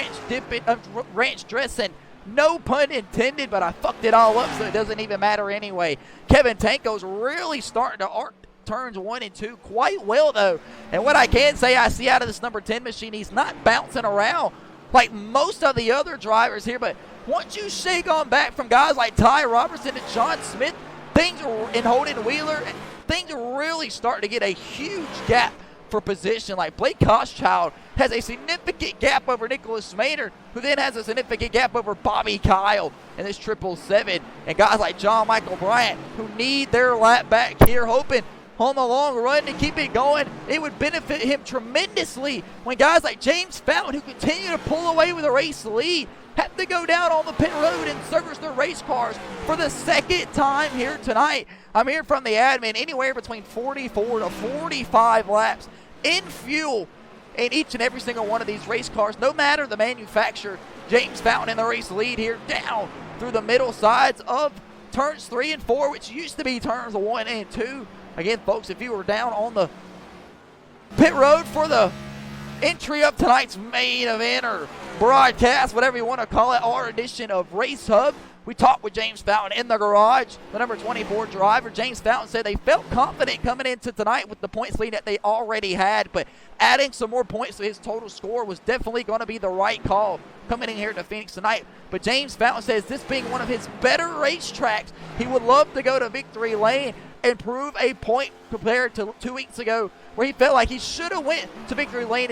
Speaker 2: ranch dressing. No pun intended, but I fucked it all up, so it doesn't even matter anyway. Kevin Tango's really starting to arc turns 1 and 2 quite well, though. And what I can say I see out of this number 10 machine, he's not bouncing around like most of the other drivers here, but once you shake on back from guys like Ty Robertson and John Smith, and Holden Wheeler, things are really starting to get a huge gap for position. Like Blake Koschchild has a significant gap over Nicholas Maynard, who then has a significant gap over Bobby Kyle in this 777. And guys like John Michael Bryant, who need their lap back here, hoping on the long run to keep it going. It would benefit him tremendously when guys like James Fountain, who continue to pull away with a race lead, have to go down on the pit road and service their race cars for the second time here tonight. I'm hearing from the admin anywhere between 44 to 45 laps in fuel in each and every single one of these race cars, no matter the manufacturer. James Fountain in the race lead here down through the middle sides of turns 3 and 4, which used to be turns 1 and 2. Again, folks, if you were down on the pit road for the entry of tonight's main event or broadcast, whatever you want to call it, our edition of Race Hub, we talked with James Fountain in the garage, the number 24 driver. James Fountain said they felt confident coming into tonight with the points lead that they already had, but adding some more points to his total score was definitely going to be the right call coming in here to Phoenix tonight. But James Fountain says this being one of his better racetracks, he would love to go to victory lane and prove a point compared to 2 weeks ago, where he felt like he should have went to victory lane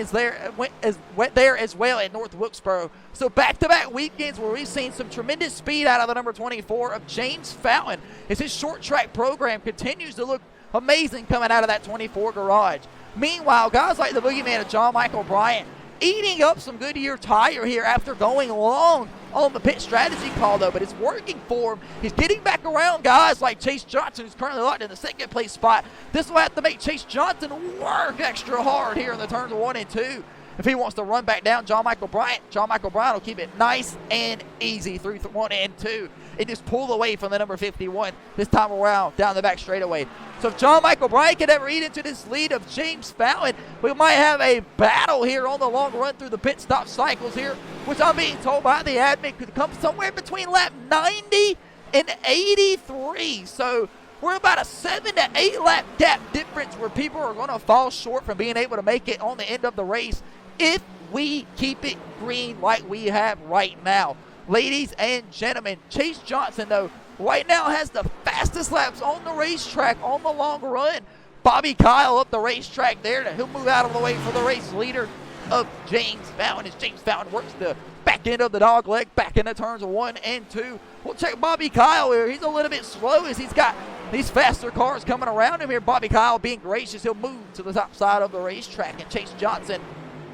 Speaker 2: went there as well at North Wilkesboro. So back-to-back weekends where we've seen some tremendous speed out of the number 24 of James Fountain as his short track program continues to look amazing coming out of that 24 garage. Meanwhile, guys like the boogeyman of John Michael Bryant eating up some Goodyear tire here after going long on the pit strategy call, though, but it's working for him. He's getting back around guys like Chase Johnson, who's currently locked in the second place spot. This will have to make Chase Johnson work extra hard here in the turns 1 and 2 if he wants to run back down John Michael Bryant. John Michael Bryant will keep it nice and easy through 1 and 2 and just pull away from the number 51 this time around down the back straightaway. So if John Michael Bryant can ever eat into this lead of James Fountain, we might have a battle here on the long run through the pit stop cycles here, which I'm being told by the admin could come somewhere between lap 90 and 83. So we're about a 7 to 8 lap gap difference where people are going to fall short from being able to make it on the end of the race if we keep it green like we have right now. Ladies and gentlemen, Chase Johnson, though, right now has the fastest laps on the racetrack on the long run. Bobby Kyle up the racetrack there. He'll move out of the way for the race leader of James Fountain as James Fountain works the back end of the dog leg back into turns 1 and 2. We'll check Bobby Kyle here. He's a little bit slow as he's got these faster cars coming around him here. Bobby Kyle being gracious. He'll move to the top side of the racetrack, and Chase Johnson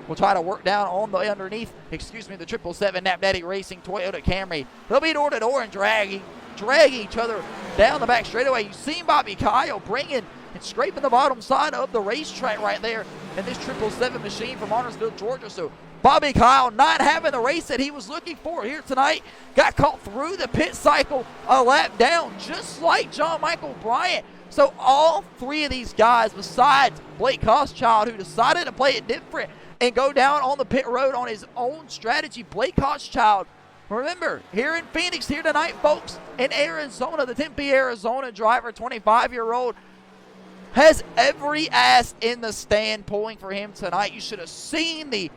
Speaker 2: will try to work down on the underneath, the 777 Nap Daddy Racing Toyota Camry. They'll be door to door and drag each other down the back straightaway. You've seen Bobby Kyle bringing and scraping the bottom side of the racetrack right there in this 777 machine from Huntersville, Georgia. So Bobby Kyle not having the race that he was looking for here tonight. Got caught through the pit cycle a lap down, just like John Michael Bryant. So all three of these guys, besides Blake Koschchild, who decided to play it different and go down on the pit road on his own strategy, Blake Koschchild, remember, here in Phoenix, here tonight, folks, in Arizona, the Tempe, Arizona driver, 25-year-old, has every ass in the stand pulling for him tonight. You should have seen the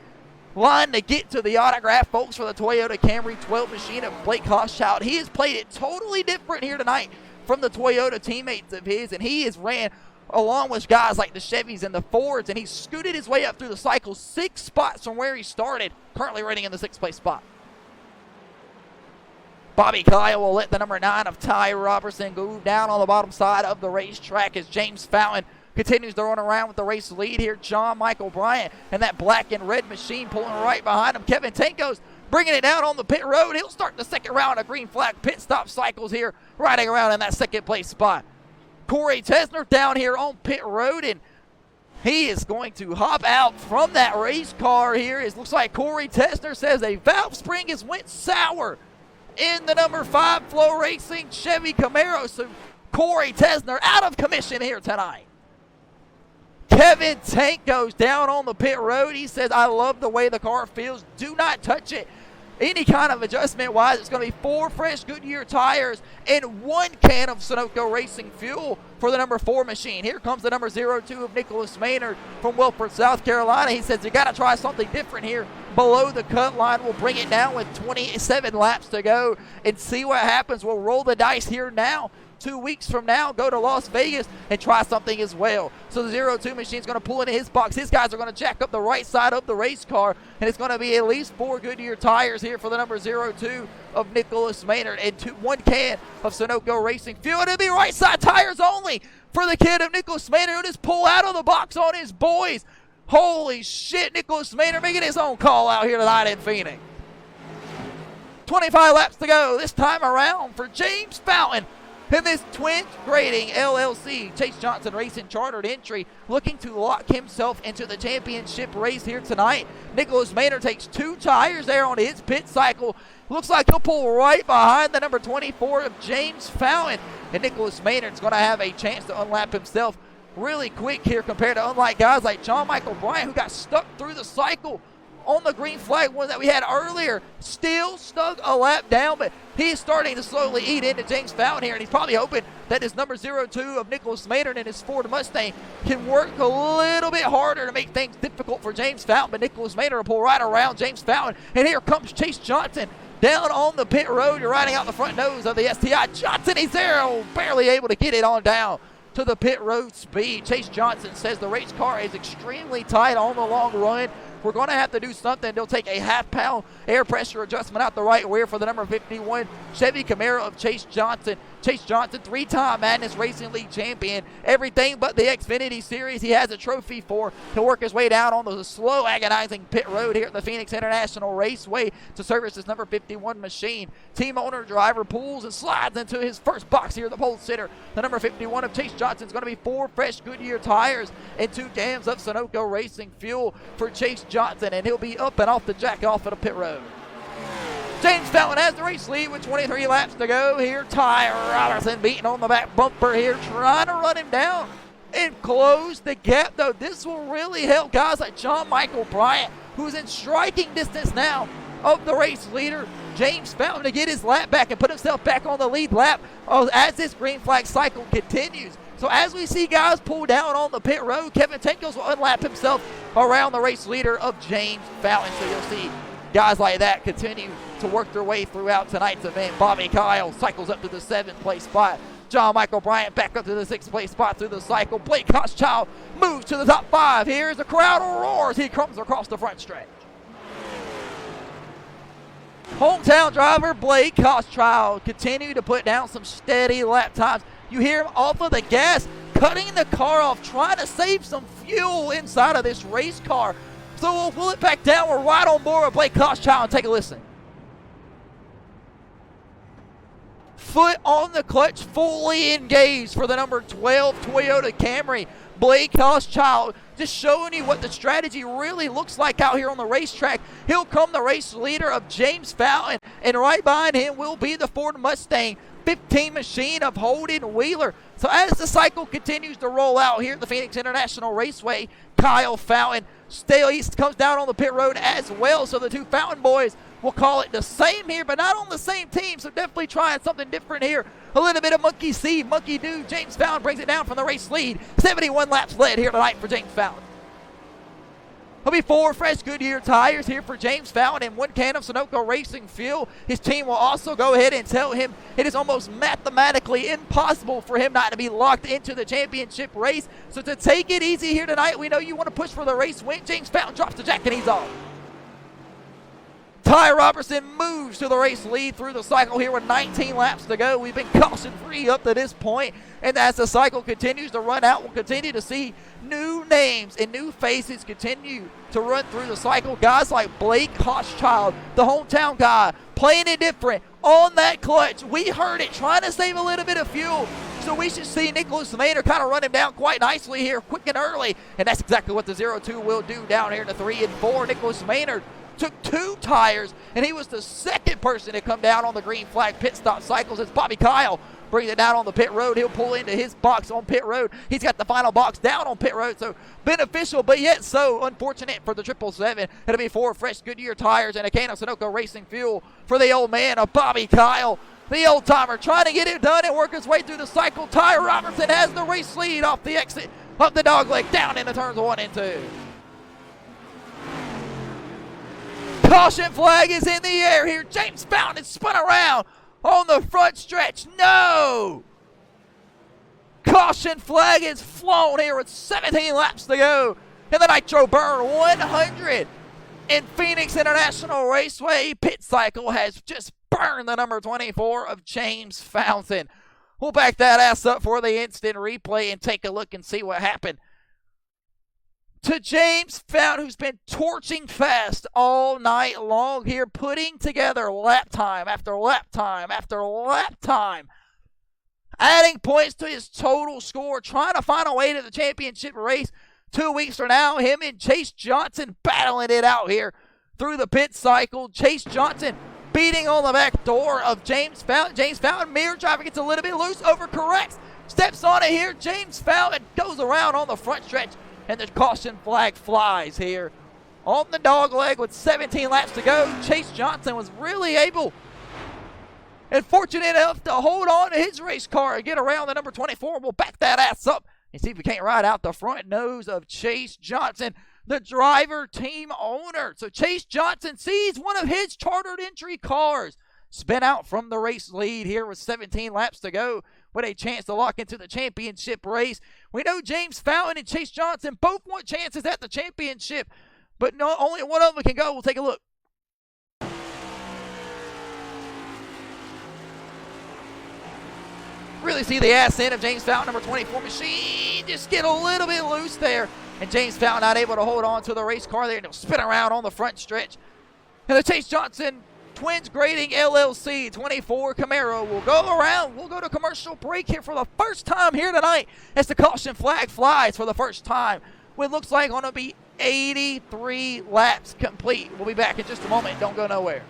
Speaker 2: line to get to the autograph, folks, for the Toyota Camry 12 machine of Blake Koschchild. He has played it totally different here tonight from the Toyota teammates of his, and he has ran along with guys like the Chevys and the Fords, and he scooted his way up through the cycle 6 spots from where he started, currently running in the 6th place spot. Bobby Kyle will let the number 9 of Ty Robertson go down on the bottom side of the racetrack as James Fountain continues to run around with the race lead here. John Michael Bryant and that black and red machine pulling right behind him. Kevin Tanko's bringing it down on the pit road. He'll start the second round of green flag pit stop cycles here, riding around in that second place spot. Corey Tesner down here on pit road, and he is going to hop out from that race car here. It looks like Corey Tesner says a valve spring has went sour in the number 5 Flow Racing Chevy Camaro. So Corey Tesner out of commission here tonight. Kevin Tank goes down on the pit road. He says, I love the way the car feels. Do not touch it. Any kind of adjustment-wise, it's going to be 4 fresh Goodyear tires and 1 can of Sunoco Racing fuel for the number 4 machine. Here comes the number 02 of Nicholas Maynard from Wilford, South Carolina. He says, you got to try something different here below the cut line. We'll bring it down with 27 laps to go and see what happens. We'll roll the dice here now. 2 weeks from now, go to Las Vegas and try something as well. So the 02 machine is going to pull into his box. His guys are going to jack up the right side of the race car, and it's going to be at least 4 Goodyear tires here for the number 02 of Nicholas Maynard and 1 can of Sunoco Racing fuel. It'll be right side tires only for the kid of Nicholas Maynard. He'll just pull out of the box on his boys. Holy shit, Nicholas Maynard making his own call out here tonight in Phoenix. 25 laps to go this time around for James Fountain in this Twins Grading LLC Chase Johnson Racing chartered entry, looking to lock himself into the championship race here tonight. Nicholas Maynard takes 2 tires there on his pit cycle. Looks like he'll pull right behind the number 24 of James Fountain. And Nicholas Maynard's going to have a chance to unlap himself really quick here compared to unlike guys like John Michael Bryant, who got stuck through the cycle on the green flag one that we had earlier. Still stuck a lap down, but he's starting to slowly eat into James Fountain here, and he's probably hoping that his number 02 of Nicholas Maynard and his Ford Mustang can work a little bit harder to make things difficult for James Fountain. But Nicholas Maynard will pull right around James Fountain, and here comes Chase Johnson down on the pit road. You're riding out the front nose of the STI. Johnson, he's there, barely able to get it on down to the pit road speed. Chase Johnson says the race car is extremely tight on the long run. We're going to have to do something. They'll take a half-pound air pressure adjustment out the right rear for the number 51 Chevy Camaro of Chase Johnson. Chase Johnson, 3-time Madness Racing League champion. Everything but the Xfinity Series he has a trophy for. He'll work his way down on the slow, agonizing pit road here at the Phoenix International Raceway to service his number 51 machine. Team owner driver pulls and slides into his first box here, the pole sitter. The number 51 of Chase Johnson is going to be 4 fresh Goodyear tires and 2 cans of Sunoco Racing fuel for Chase Johnson, and he'll be up and off the jack off of the pit road. James Fountain has the race lead with 23 laps to go here. Ty Robertson beating on the back bumper here, trying to run him down and close the gap, though. This will really help guys like John Michael Bryant, who's in striking distance now of the race leader, James Fountain, to get his lap back and put himself back on the lead lap as this green flag cycle continues. So as we see guys pull down on the pit road, Kevin Tankles will unlap himself around the race leader of James Fountain. So you'll see guys like that continue to work their way throughout tonight's event. Bobby Kyle cycles up to the 7th place spot. John Michael Bryant back up to the 6th place spot through the cycle. Blake Hochschild moves to the top 5. Here's the crowd roars. He comes across the front stretch. Hometown driver Blake Hochschild continue to put down some steady lap times. You hear him off of the gas, cutting the car off, trying to save some fuel inside of this race car. So we'll pull it back down. We're right on board with Blake Hochschild, and take a listen. Foot on the clutch, fully engaged for the number 12 Toyota Camry. Blake Hochschild just showing you what the strategy really looks like out here on the racetrack. He'll come the race leader of James Fountain, and right behind him will be the Ford Mustang 15 machine of Holden Wheeler. So as the cycle continues to roll out here at the Phoenix International Raceway, Kyle Fountain still comes down on the pit road as well. So the two Fountain boys will call it the same here, but not on the same team. So definitely trying something different here. A little bit of monkey see, monkey do. James Fountain brings it down from the race lead. 71 laps led here tonight for James Fountain. There'll be 4 fresh Goodyear tires here for James Fountain and 1 can of Sunoco Racing fuel. His team will also go ahead and tell him it is almost mathematically impossible for him not to be locked into the championship race. So to take it easy here tonight, we know you want to push for the race win. James Fountain drops the jack and he's off. Ty Robertson moves to the race lead through the cycle here with 19 laps to go. We've been caution-free up to this point, and as the cycle continues to run out, we'll continue to see new names and new faces continue to run through the cycle. Guys like Blake Hochschild, the hometown guy, playing it different on that clutch. We heard it, trying to save a little bit of fuel. So we should see Nicholas Maynard kind of run him down quite nicely here, quick and early. And that's exactly what the 0-2 will do down here in the 3 and 4. Nicholas Maynard took 2 tires, and he was the second person to come down on the green flag pit stop cycles as Bobby Kyle brings it down on the pit road. He'll pull into his box on pit road. He's got the final box down on pit road, so beneficial, but yet so unfortunate for the 777. It'll be 4 fresh Goodyear tires and a can of Sunoco Racing fuel for the old man of Bobby Kyle. The old timer trying to get it done and work his way through the cycle. Ty Robertson has the race lead off the exit of the dogleg down into turns 1 and 2. Caution flag is in the air here. James Fountain is spun around on the front stretch. No! Caution flag is flown here with 17 laps to go in the Nitro Burn 100 in Phoenix International Raceway. Pit cycle has just burned the number 24 of James Fountain. We'll back that ass up for the instant replay and take a look and see what happened to James Fountain, who's been torching fast all night long here, putting together lap time after lap time after lap time, adding points to his total score, trying to find a way to the championship race 2 weeks from now. Him and Chase Johnson battling it out here through the pit cycle. Chase Johnson beating on the back door of James Fountain. James Fountain, mirror driver, gets a little bit loose, overcorrects, steps on it here. James Fountain goes around on the front stretch, and the caution flag flies here on the dog leg with 17 laps to go. Chase Johnson was really able and fortunate enough to hold on to his race car and get around the number 24. We'll back that ass up and see if we can't ride out the front nose of Chase Johnson, the driver team owner. So Chase Johnson sees one of his chartered entry cars spin out from the race lead here with 17 laps to go, with a chance to lock into the championship race. We know James Fountain and Chase Johnson both want chances at the championship, but no, only one of them can go. We'll take a look. Really see the ass end of James Fountain, number 24 machine, just get a little bit loose there, and James Fountain not able to hold on to the race car there, and he'll spin around on the front stretch. And the Chase Johnson Twins Grading LLC 24 Camaro will go around. We'll go to commercial break here for the first time here tonight as the caution flag flies for the first time. What looks like going to be 83 laps complete. We'll be back in just a moment. Don't go nowhere.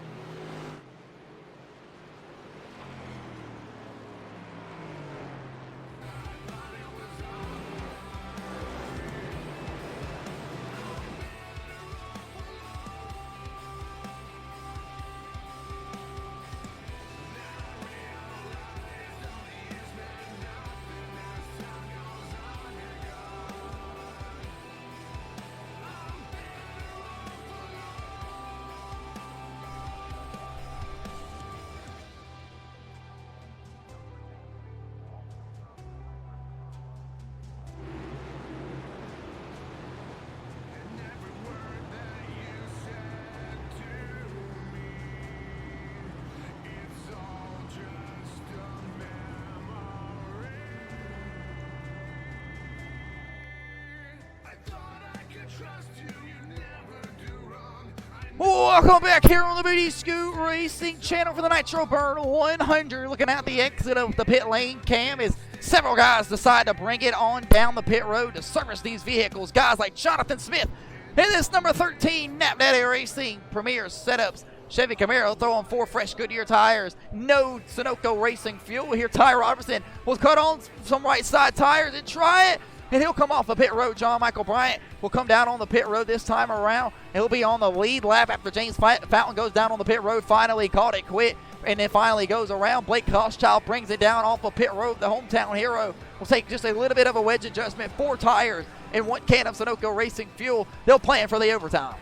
Speaker 2: Welcome back here on the Booty Scoot Racing channel for the Nitro Burn 100. Looking at the exit of the pit lane cam as several guys decide to bring it on down the pit road to service these vehicles. Guys like Jonathan Smith in this number 13 Nap Daddy Racing Premier Setups Chevy Camaro throwing 4 fresh Goodyear tires. No Sunoco Racing fuel here. Ty Robertson will cut on some right side tires and try it. And he'll come off the pit road. John Michael Bryant will come down on the pit road this time around. He'll be on the lead lap after James Fountain goes down on the pit road. Finally called it quit. And then finally goes around. Blake Hochschild brings it down off of pit road. The hometown hero will take just a little bit of a wedge adjustment. 4 tires and 1 can of Sunoco Racing fuel. They'll plan for the overtime.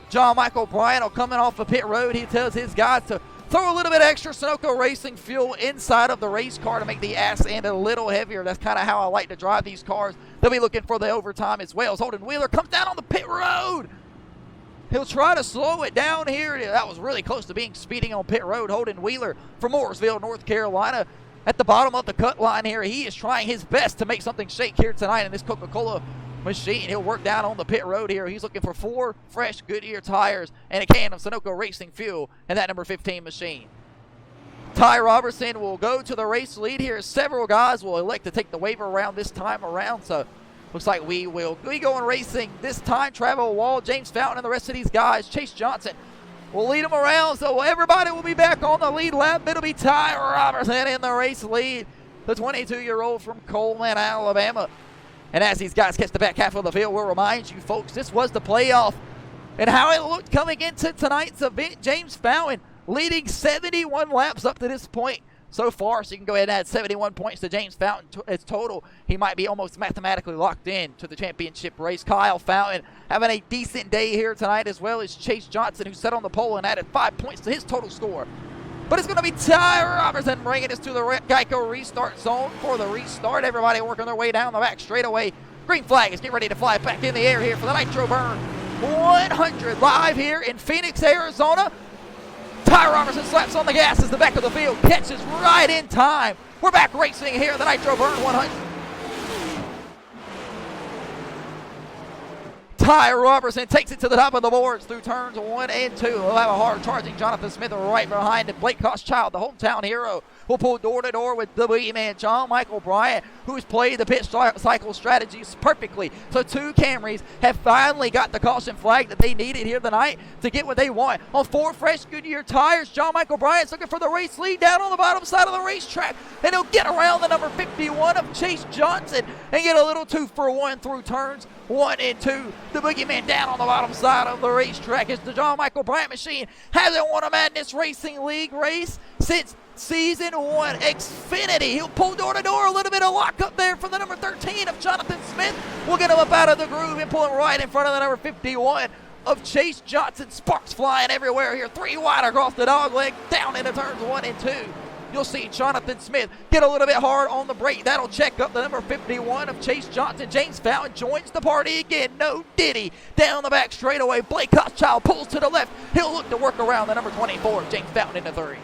Speaker 2: John Michael Bryant will come in off the pit road. He tells his guys to throw a little bit extra Sunoco Racing fuel inside of the race car to make the ass end a little heavier. That's kind of how I like to drive these cars. They'll be looking for the overtime as well. As Holden Wheeler comes down on the pit road. He'll try to slow it down here. That was really close to being speeding on pit road. Holden Wheeler from Mooresville, North Carolina. At the bottom of the cut line here, he is trying his best to make something shake here tonight in this Coca-Cola machine. He'll work down on the pit road here. He's looking for 4 fresh Goodyear tires and a can of Sunoco Racing fuel in that number 15 machine. Ty Robertson will go to the race lead here. Several guys will elect to take the waiver around this time around, so looks like we will be going racing this time. Travel Wall, James Fountain, and the rest of these guys. Chase Johnson will lead them around, so everybody will be back on the lead lap. It'll be Ty Robertson in the race lead, the 22-year-old from Coleman, Alabama. And as these guys catch the back half of the field, we'll remind you folks, this was the playoff and how it looked coming into tonight's event. James Fountain leading 71 laps up to this point so far, so you can go ahead and add 71 points to James Fountain as total. He might be almost mathematically locked in to the championship race. Kyle Fountain having a decent day here tonight, as well as Chase Johnson, who sat on the pole and added 5 points to his total score. But it's going to be Ty Robertson bringing us to the Geico restart zone for the restart. Everybody working their way down the back straightaway. Green flag is getting ready to fly back in the air here for the Nitro Burn 100 live here in Phoenix, Arizona. Ty Robertson slaps on the gas as the back of the field catches right in time. We're back racing here at the Nitro Burn 100. Ty Robertson takes it to the top of the boards through turns 1 and 2. He'll have a hard charging Jonathan Smith right behind him. Blake Koschchild, the hometown hero, will pull door to door with the boogeyman John Michael Bryant, who's played the pit cycle strategies perfectly. So 2 Camrys have finally got the caution flag that they needed here tonight to get what they want. On 4 fresh Goodyear tires, John Michael Bryant's looking for the race lead down on the bottom side of the racetrack, and he'll get around the number 51 of Chase Johnson and get a little 2-for-1 through turns 1 and 2. The boogeyman down on the bottom side of the racetrack as the John Michael Bryant machine hasn't won a Madness Racing League race since Season 1 Xfinity. He'll pull door to door, a little bit of lock up there from the number 13 of Jonathan Smith. We'll get him up out of the groove and pull him right in front of the number 51 of Chase Johnson. Sparks flying everywhere here. 3 wide across the dog leg, down into turns 1 and 2. You'll see Jonathan Smith get a little bit hard on the brake. That'll check up the number 51 of Chase Johnson. James Fountain joins the party again. No Diddy. Down the back straightaway. Blake Koschchild pulls to the left. He'll look to work around the number 24 of James Fountain into 3.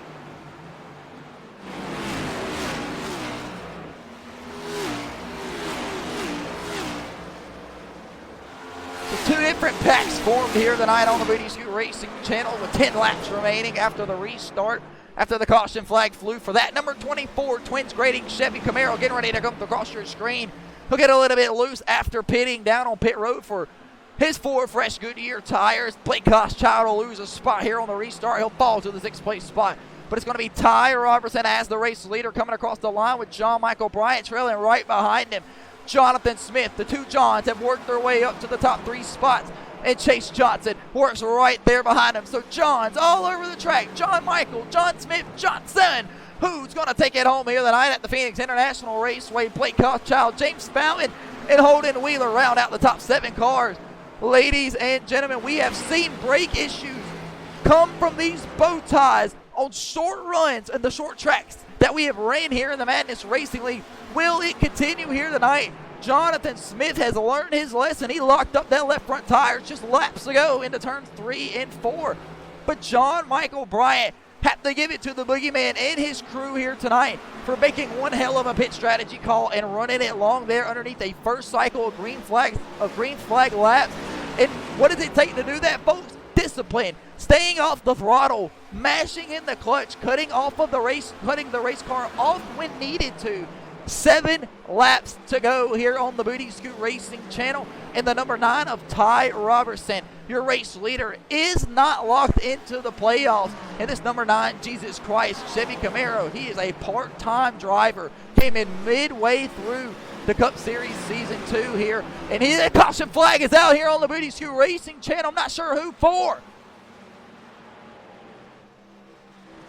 Speaker 2: So 2 different packs formed here tonight on the Booty Scoot Racing channel with 10 laps remaining after the restart. After the caution flag flew for that number 24 Twins grading Chevy Camaro getting ready to come across your screen. He'll get a little bit loose after pitting down on pit road for his 4 fresh Goodyear tires. Blake Koschchild will lose a spot here on the restart. He'll fall to the 6th place spot. But it's going to be Ty Robertson as the race leader coming across the line with John Michael Bryant trailing right behind him. Jonathan Smith, the 2 Johns have worked their way up to the top 3 spots. And Chase Johnson works right there behind him. So John's all over the track. John Michael, John Smith, Johnson. Who's going to take it home here tonight at the Phoenix International Raceway? Blake Koschchild, James Fountain, and Holden Wheeler round out the top 7 cars. Ladies and gentlemen, we have seen brake issues come from these bow ties on short runs and the short tracks that we have ran here in the Madness Racing League. Will it continue here tonight? Jonathan Smith has learned his lesson. He locked up that left front tire just laps ago into turns 3 and 4. But John Michael Bryant had to give it to the boogeyman and his crew here tonight for making one hell of a pit strategy call and running it long there underneath a first cycle of green flag laps. And what does it take to do that, folks? Discipline, staying off the throttle, mashing in the clutch, cutting the race car off when needed to. 7 laps to go here on the Booty Scoot Racing channel. And the number 9 of Ty Robertson, your race leader, is not locked into the playoffs. And this number 9, Jesus Christ, Chevy Camaro, he is a part-time driver. Came in midway through the Cup Series Season 2 here. And the caution flag is out here on the Booty Scoot Racing channel. I'm not sure who for.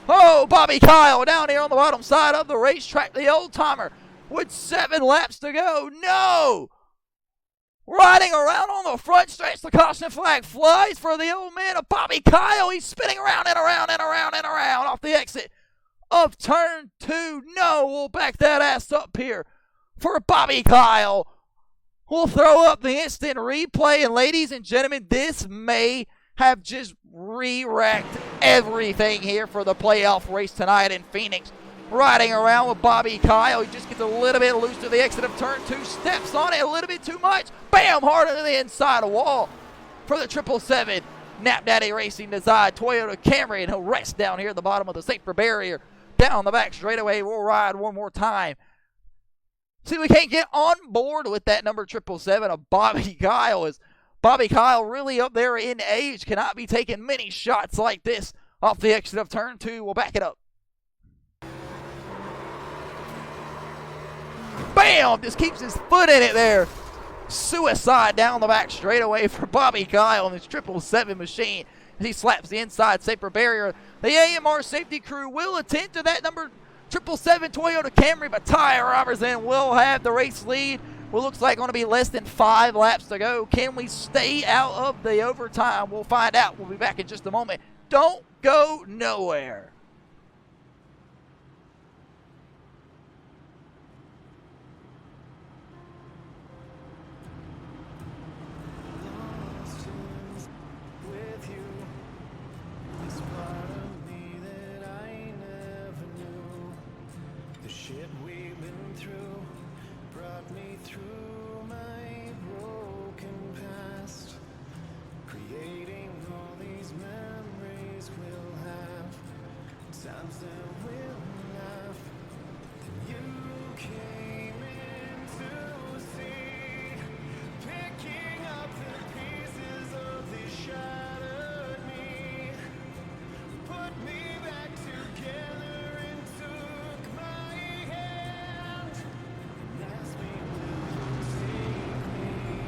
Speaker 2: Oh, Bobby Kyle down here on the bottom side of the racetrack. The old-timer with 7 laps to go. No! Riding around on the front stretch. The caution flag flies for the old man of Bobby Kyle. He's spinning around and around and around and around off the exit of turn 2. No, we'll back that ass up here for Bobby Kyle. We'll throw up the instant replay. And ladies and gentlemen, this may have just re-wrecked everything here for the playoff race tonight in Phoenix. Riding around with Bobby Kyle. He just gets a little bit loose to the exit of turn 2. Steps on it a little bit too much. Bam! Hard to the inside wall for the 777. Nap Daddy Racing Design Toyota Camry. And he'll rest down here at the bottom of the safety barrier. Down the back straightaway. We'll ride one more time. See, we can't get on board with that number 777 of Bobby Kyle. Is Bobby Kyle really up there in age? Cannot be taking many shots like this off the exit of turn 2. We'll back it up. Bam! Just keeps his foot in it there. Suicide down the back straightaway for Bobby Kyle and his 777 machine. As he slaps the inside safety barrier. The AMR safety crew will attend to that number 777 Toyota Camry, but Ty Robertson will have the race lead. What looks like going to be less than 5 laps to go. Can we stay out of the overtime? We'll find out. We'll be back in just a moment. Don't go nowhere.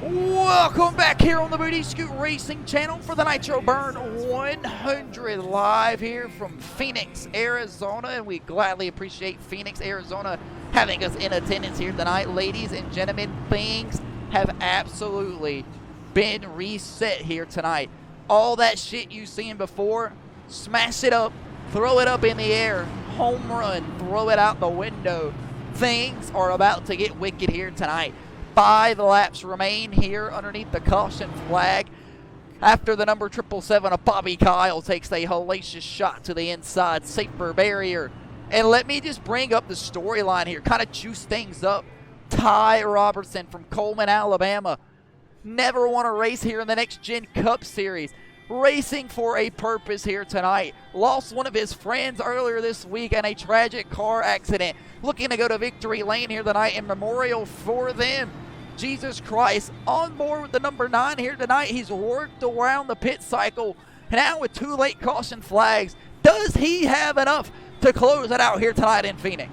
Speaker 2: Welcome back here on the Booty Scoot Racing channel for the Nitro Burn 100 live here from Phoenix, Arizona. And we gladly appreciate Phoenix, Arizona having us in attendance here tonight. Ladies and gentlemen, things have absolutely been reset here tonight. All that shit you've seen before, smash it up, throw it up in the air, home run, throw it out the window. Things are about to get wicked here tonight. 5 laps remain here underneath the caution flag after the number 777 of Bobby Kyle takes a hellacious shot to the inside safety barrier. And let me just bring up the storyline here, kind of juice things up. Ty Robertson from Coleman, Alabama. Never won a race here in the Next Gen Cup Series. Racing for a purpose here tonight. Lost one of his friends earlier this week in a tragic car accident. Looking to go to victory lane here tonight in memorial for them. Jesus Christ, on board with the number 9 here tonight. He's worked around the pit cycle. And now with 2 late caution flags, does he have enough to close it out here tonight in Phoenix?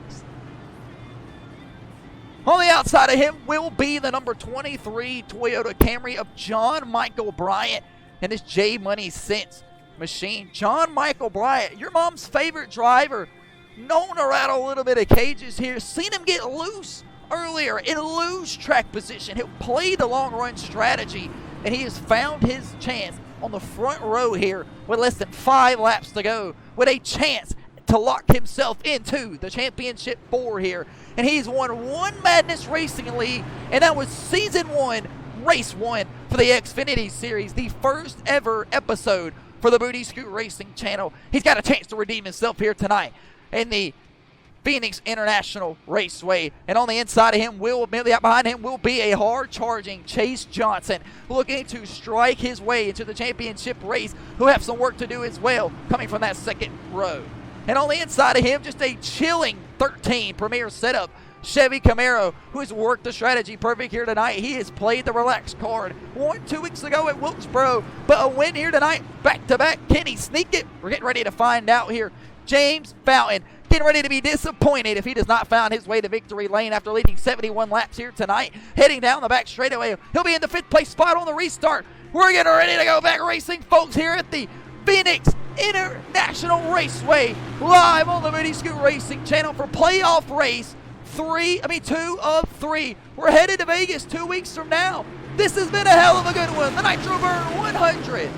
Speaker 2: On the outside of him will be the number 23 Toyota Camry of John Michael Bryant and his J Money Sense machine. John Michael Bryant, your mom's favorite driver, known to rattle a little bit of cages here. Seen him get loose earlier in loose track position. He'll play the long run strategy, and he has found his chance on the front row here with less than 5 laps to go, with a chance to lock himself into the championship 4 here. And he's won 1 Madness Racing League, and that was season 1, race 1 for the Xfinity Series, the first ever episode for the Booty Scoot Racing channel. He's got a chance to redeem himself here tonight in the Phoenix International Raceway. And on the inside of him, immediately out behind him, will be a hard-charging Chase Johnson, looking to strike his way into the championship race, who have some work to do as well, coming from that second row. And on the inside of him, just a chilling 13 Premier setup, Chevy Camaro, who has worked the strategy perfect here tonight. He has played the relaxed card. Won 2 weeks ago at Wilkesboro, but a win here tonight, back-to-back. Can he sneak it? We're getting ready to find out here. James Fountain getting ready to be disappointed if he does not find his way to victory lane after leading 71 laps here tonight. Heading down the back straightaway, he'll be in the 5th place spot on the restart. We're getting ready to go back racing, folks, here at the Phoenix International Raceway, live on the Booty Scoot Racing channel for playoff race 2 of 3. We're headed to Vegas 2 weeks from now. This has been a hell of a good one. The Nitro Burn 100.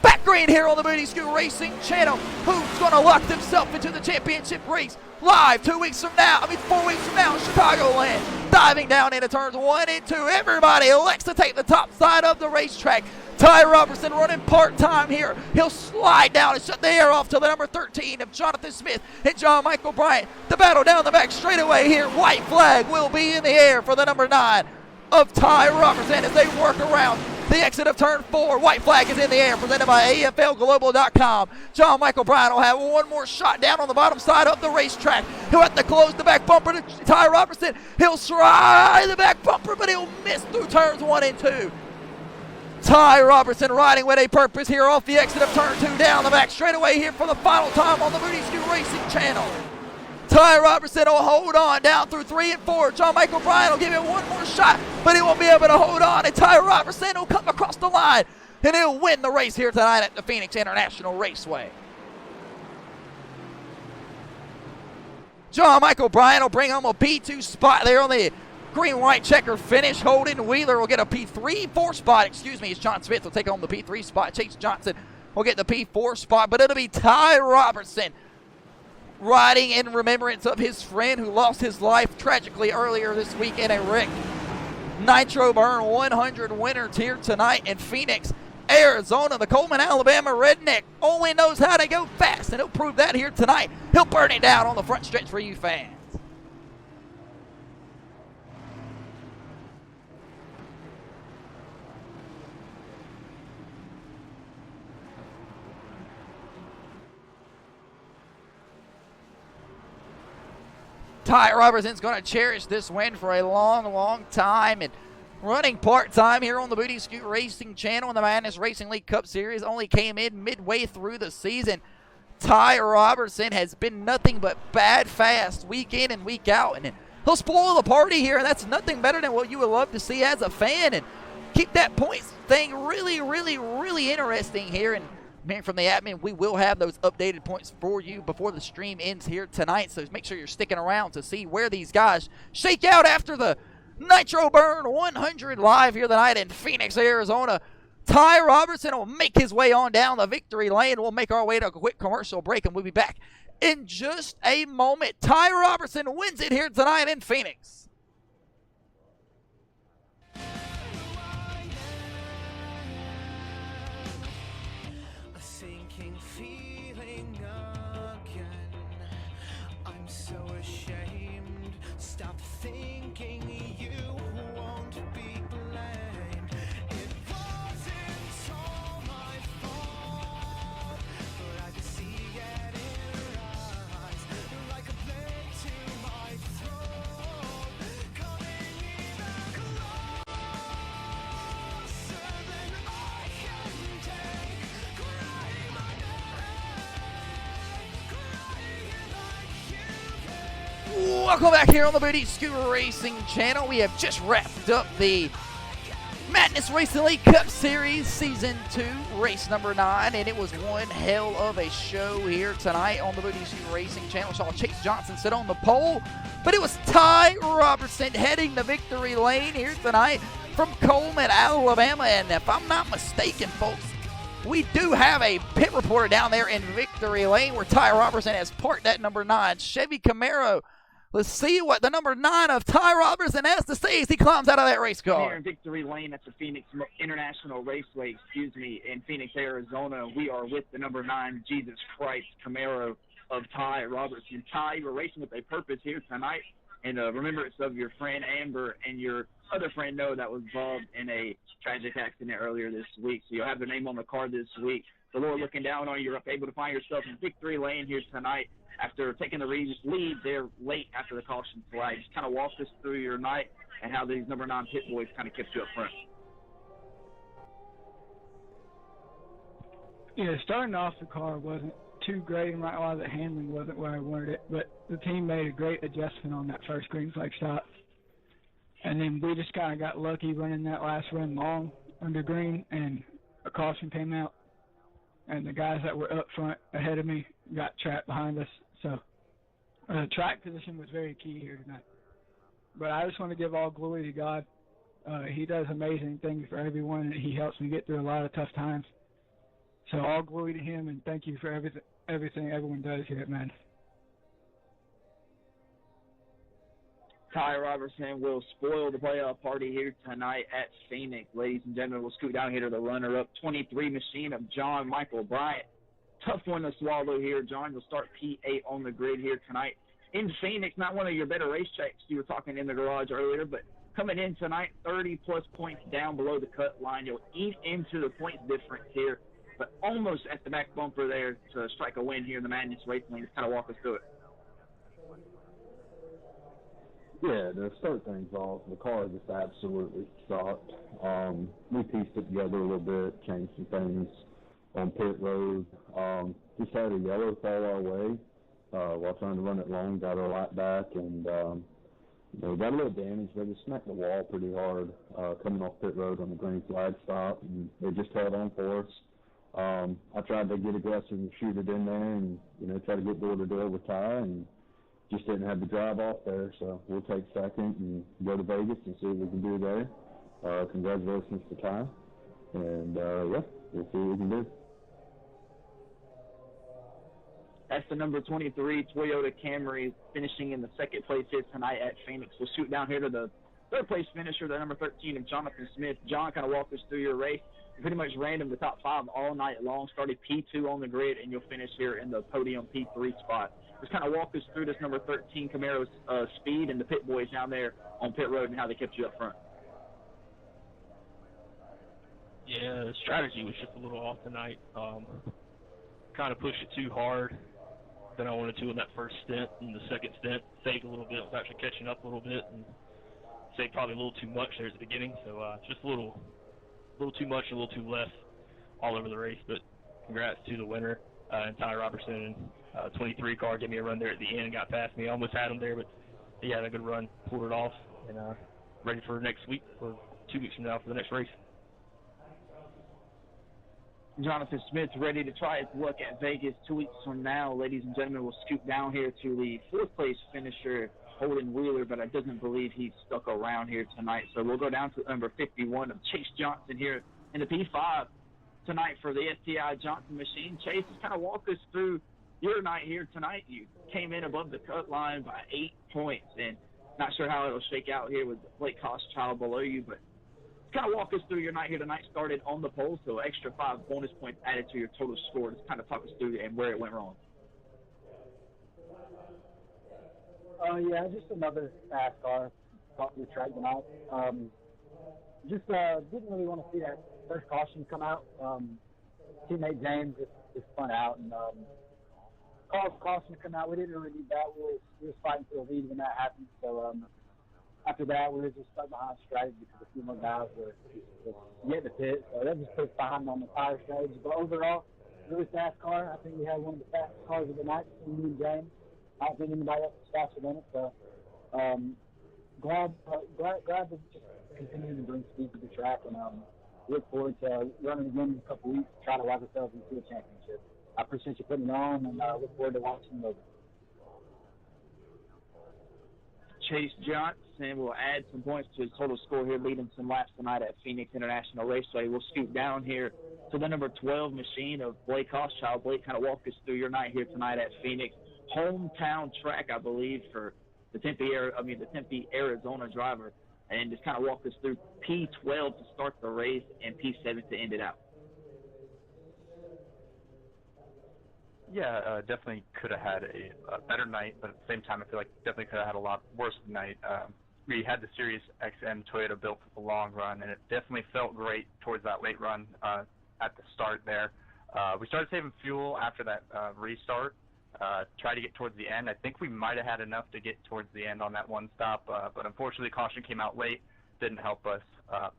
Speaker 2: Back green here on the Booty Scoot Racing channel. Who's going to lock themselves into the championship race live 4 weeks from now, Chicagoland. Diving down into turns 1 and 2. Everybody elects to take the top side of the racetrack. Ty Robertson running part-time here. He'll slide down and shut the air off to the number 13 of Jonathan Smith and John Michael Bryant. The battle down the back straightaway here. White flag will be in the air for the number 9 of Ty Robertson as they work around the exit of turn 4. White flag is in the air, presented by AFLglobal.com. John Michael Bryant will have one more shot down on the bottom side of the racetrack. He'll have to close the back bumper to Ty Robertson. He'll try the back bumper, but he'll miss through turns 1 and 2. Ty Robertson riding with a purpose here off the exit of turn 2 down the back straightaway here for the final time on the Booty Scoot Racing channel. Ty Robertson will hold on down through 3 and 4. John Michael Bryant will give him one more shot, but he won't be able to hold on. And Ty Robertson will come across the line, and he'll win the race here tonight at the Phoenix International Raceway. John Michael Bryant will bring home a P2 spot there on the green-white checker finish. Holden Wheeler will get a P4 spot, as John Smith will take home the P3 spot. Chase Johnson will get the P4 spot, but it'll be Ty Robertson riding in remembrance of his friend who lost his life tragically earlier this week in a wreck. Nitro Burn 100 winners here tonight in Phoenix, Arizona. The Coleman, Alabama redneck only knows how to go fast, and he'll prove that here tonight. He'll burn it down on the front stretch for you fans. Ty Robertson's going to cherish this win for a long, long time. And running part-time here on the Booty Scoot Racing channel in the Madness Racing League Cup Series, only came in midway through the season. Ty Robertson has been nothing but bad fast week in and week out. And he'll spoil the party here, and that's nothing better than what you would love to see as a fan. And keep that points thing really, really, really interesting here. And from the admin, we will have those updated points for you before the stream ends here tonight, so make sure you're sticking around to see where these guys shake out after the Nitro Burn 100 live here tonight in Phoenix, Arizona. Ty Robertson will make his way on down the victory lane. We'll make our way to a quick commercial break, and we'll be back in just a moment. Ty Robertson wins it here tonight in Phoenix. Welcome back here on the Booty Scoot Racing channel. We have just wrapped up the Madness Racing League Cup Series Season 2, race number 9, and it was one hell of a show here tonight on the Booty Scoot Racing channel. We saw Chase Johnson sit on the pole, but it was Ty Robertson heading the victory lane here tonight from Coleman, Alabama, and if I'm not mistaken, folks, we do have a pit reporter down there in victory lane where Ty Robertson has parked that number 9 Chevy Camaro. Let's see what the number 9 of Ty Robertson has to say as he climbs out of that race car.
Speaker 3: Here in victory lane at the Phoenix International Raceway, in Phoenix, Arizona, we are with the number 9 Jesus Christ Camaro of Ty Robertson. Ty, you're racing with a purpose here tonight, and remembrance of your friend Amber and your other friend Noah that was involved in a tragic accident earlier this week. So you'll have their name on the card this week. The Lord looking down on you, you're able to find yourself in victory lane here tonight. After taking the lead there late after the caution flag. Just kind of walk us through your night and how these number 9 pit boys kind of kept you up front.
Speaker 4: Yeah, starting off the car wasn't too great, and right, the handling wasn't where I wanted it, but the team made a great adjustment on that first green flag stop. And then we just kind of got lucky running that last run long under green, and a caution came out, and the guys that were up front ahead of me got trapped behind us. So track position was very key here tonight. But I just want to give all glory to God. He does amazing things for everyone, and he helps me get through a lot of tough times. So all glory to him, and thank you for everything everyone does here at Madness.
Speaker 3: Ty Robertson will spoil the playoff party here tonight at Phoenix. Ladies and gentlemen, we'll scoot down here to the runner-up 23 machine of John Michael Bryant. Tough one to swallow here. John will start P8 on the grid here tonight in Phoenix. Not one of your better racetracks. You were talking in the garage earlier, but coming in tonight, 30-plus points down below the cut line. You'll eat into the points difference here, but almost at the back bumper there to strike a win here in the Madness Racing League. Just kind of walk us through it.
Speaker 5: Yeah, to start things off, the car just absolutely sucked. We pieced it together a little bit, changed some things on pit road. Just had a yellow fall our way while trying to run it long, got our lap back, and got a little damage. They just smacked the wall pretty hard coming off pit road on the green flag stop, and they just held on for us. I tried to get aggressive and shoot it in there and, try to get door to door with Ty, and just didn't have the drive off there, so we'll take second and go to Vegas and see what we can do there. Congratulations to Ty, and we'll see what we can do.
Speaker 3: That's the number 23 Toyota Camry finishing in the second place here tonight at Phoenix. We'll shoot down here to the third place finisher, the number 13 of Jonathan Smith. John, kind of walk us through your race. You pretty much ran the top 5 all night long, started P2 on the grid, and you'll finish here in the podium P3 spot. Just kind of walk us through this number 13 Camaro's speed and the pit boys down there on pit road and how they kept you up front.
Speaker 6: Yeah, the strategy was just a little off tonight. Kind of pushed it too hard than I wanted to in that first stint. In the second stint, saved a little bit, was actually catching up a little bit, and saved probably a little too much there at the beginning. So just a little too much, a little too less all over the race. But congrats to the winner and Ty Robertson. 23 car gave me a run there at the end, got past me. I almost had him there, but he had a good run, pulled it off, and ready for next week or 2 weeks from now for the next race.
Speaker 3: Jonathan Smith ready to try his luck at Vegas 2 weeks from now. Ladies and gentlemen, we'll scoot down here to the fourth place finisher, Holden Wheeler, but I doesn't believe he's stuck around here tonight. So we'll go down to number 51 of Chase Johnson here in the P5 tonight for the STI Johnson machine. Chase, just kind of walk us through your night here tonight. You came in above the cut line by 8 points, and not sure how it'll shake out here with Blake Koschchild below you, but kind of walk us through your night here tonight. Started on the pole, so extra 5 bonus points added to your total score. Just kind of talk us through and where it went wrong.
Speaker 7: Yeah, just another fast car. Caught the track tonight. Just didn't really want to see that first caution come out. Teammate James just spun out and caused caution to come out. We didn't really need that. We was fighting for the lead when that happened. So after that, we were just stuck behind strategy because a few more guys were getting the pit. So that just put us behind on the tire strategy. But overall, really fast car. I think we had one of the fastest cars of the night between me and James. I don't think anybody else was faster than it. So glad to just continue to bring speed to the track, and look forward to running again in a couple weeks, try to walk ourselves into a championship. I appreciate you putting it on, and look forward to watching it over.
Speaker 3: Chase Johnson will add some points to his total score here, leading some laps tonight at Phoenix International Raceway. We'll scoot down here to the number 12 machine of Blake Koschchild. Blake, kind of walk us through your night here tonight at Phoenix. Hometown track, I believe, for the Tempe, Arizona driver. And just kind of walk us through P12 to start the race and P7 to end it out.
Speaker 8: Yeah, definitely could have had a better night, but at the same time, I feel like definitely could have had a lot worse night. We had the Sirius XM Toyota built for the long run, and it definitely felt great towards that late run at the start there. We started saving fuel after that restart, tried to get towards the end. I think we might have had enough to get towards the end on that one stop, but unfortunately caution came out late, didn't help us.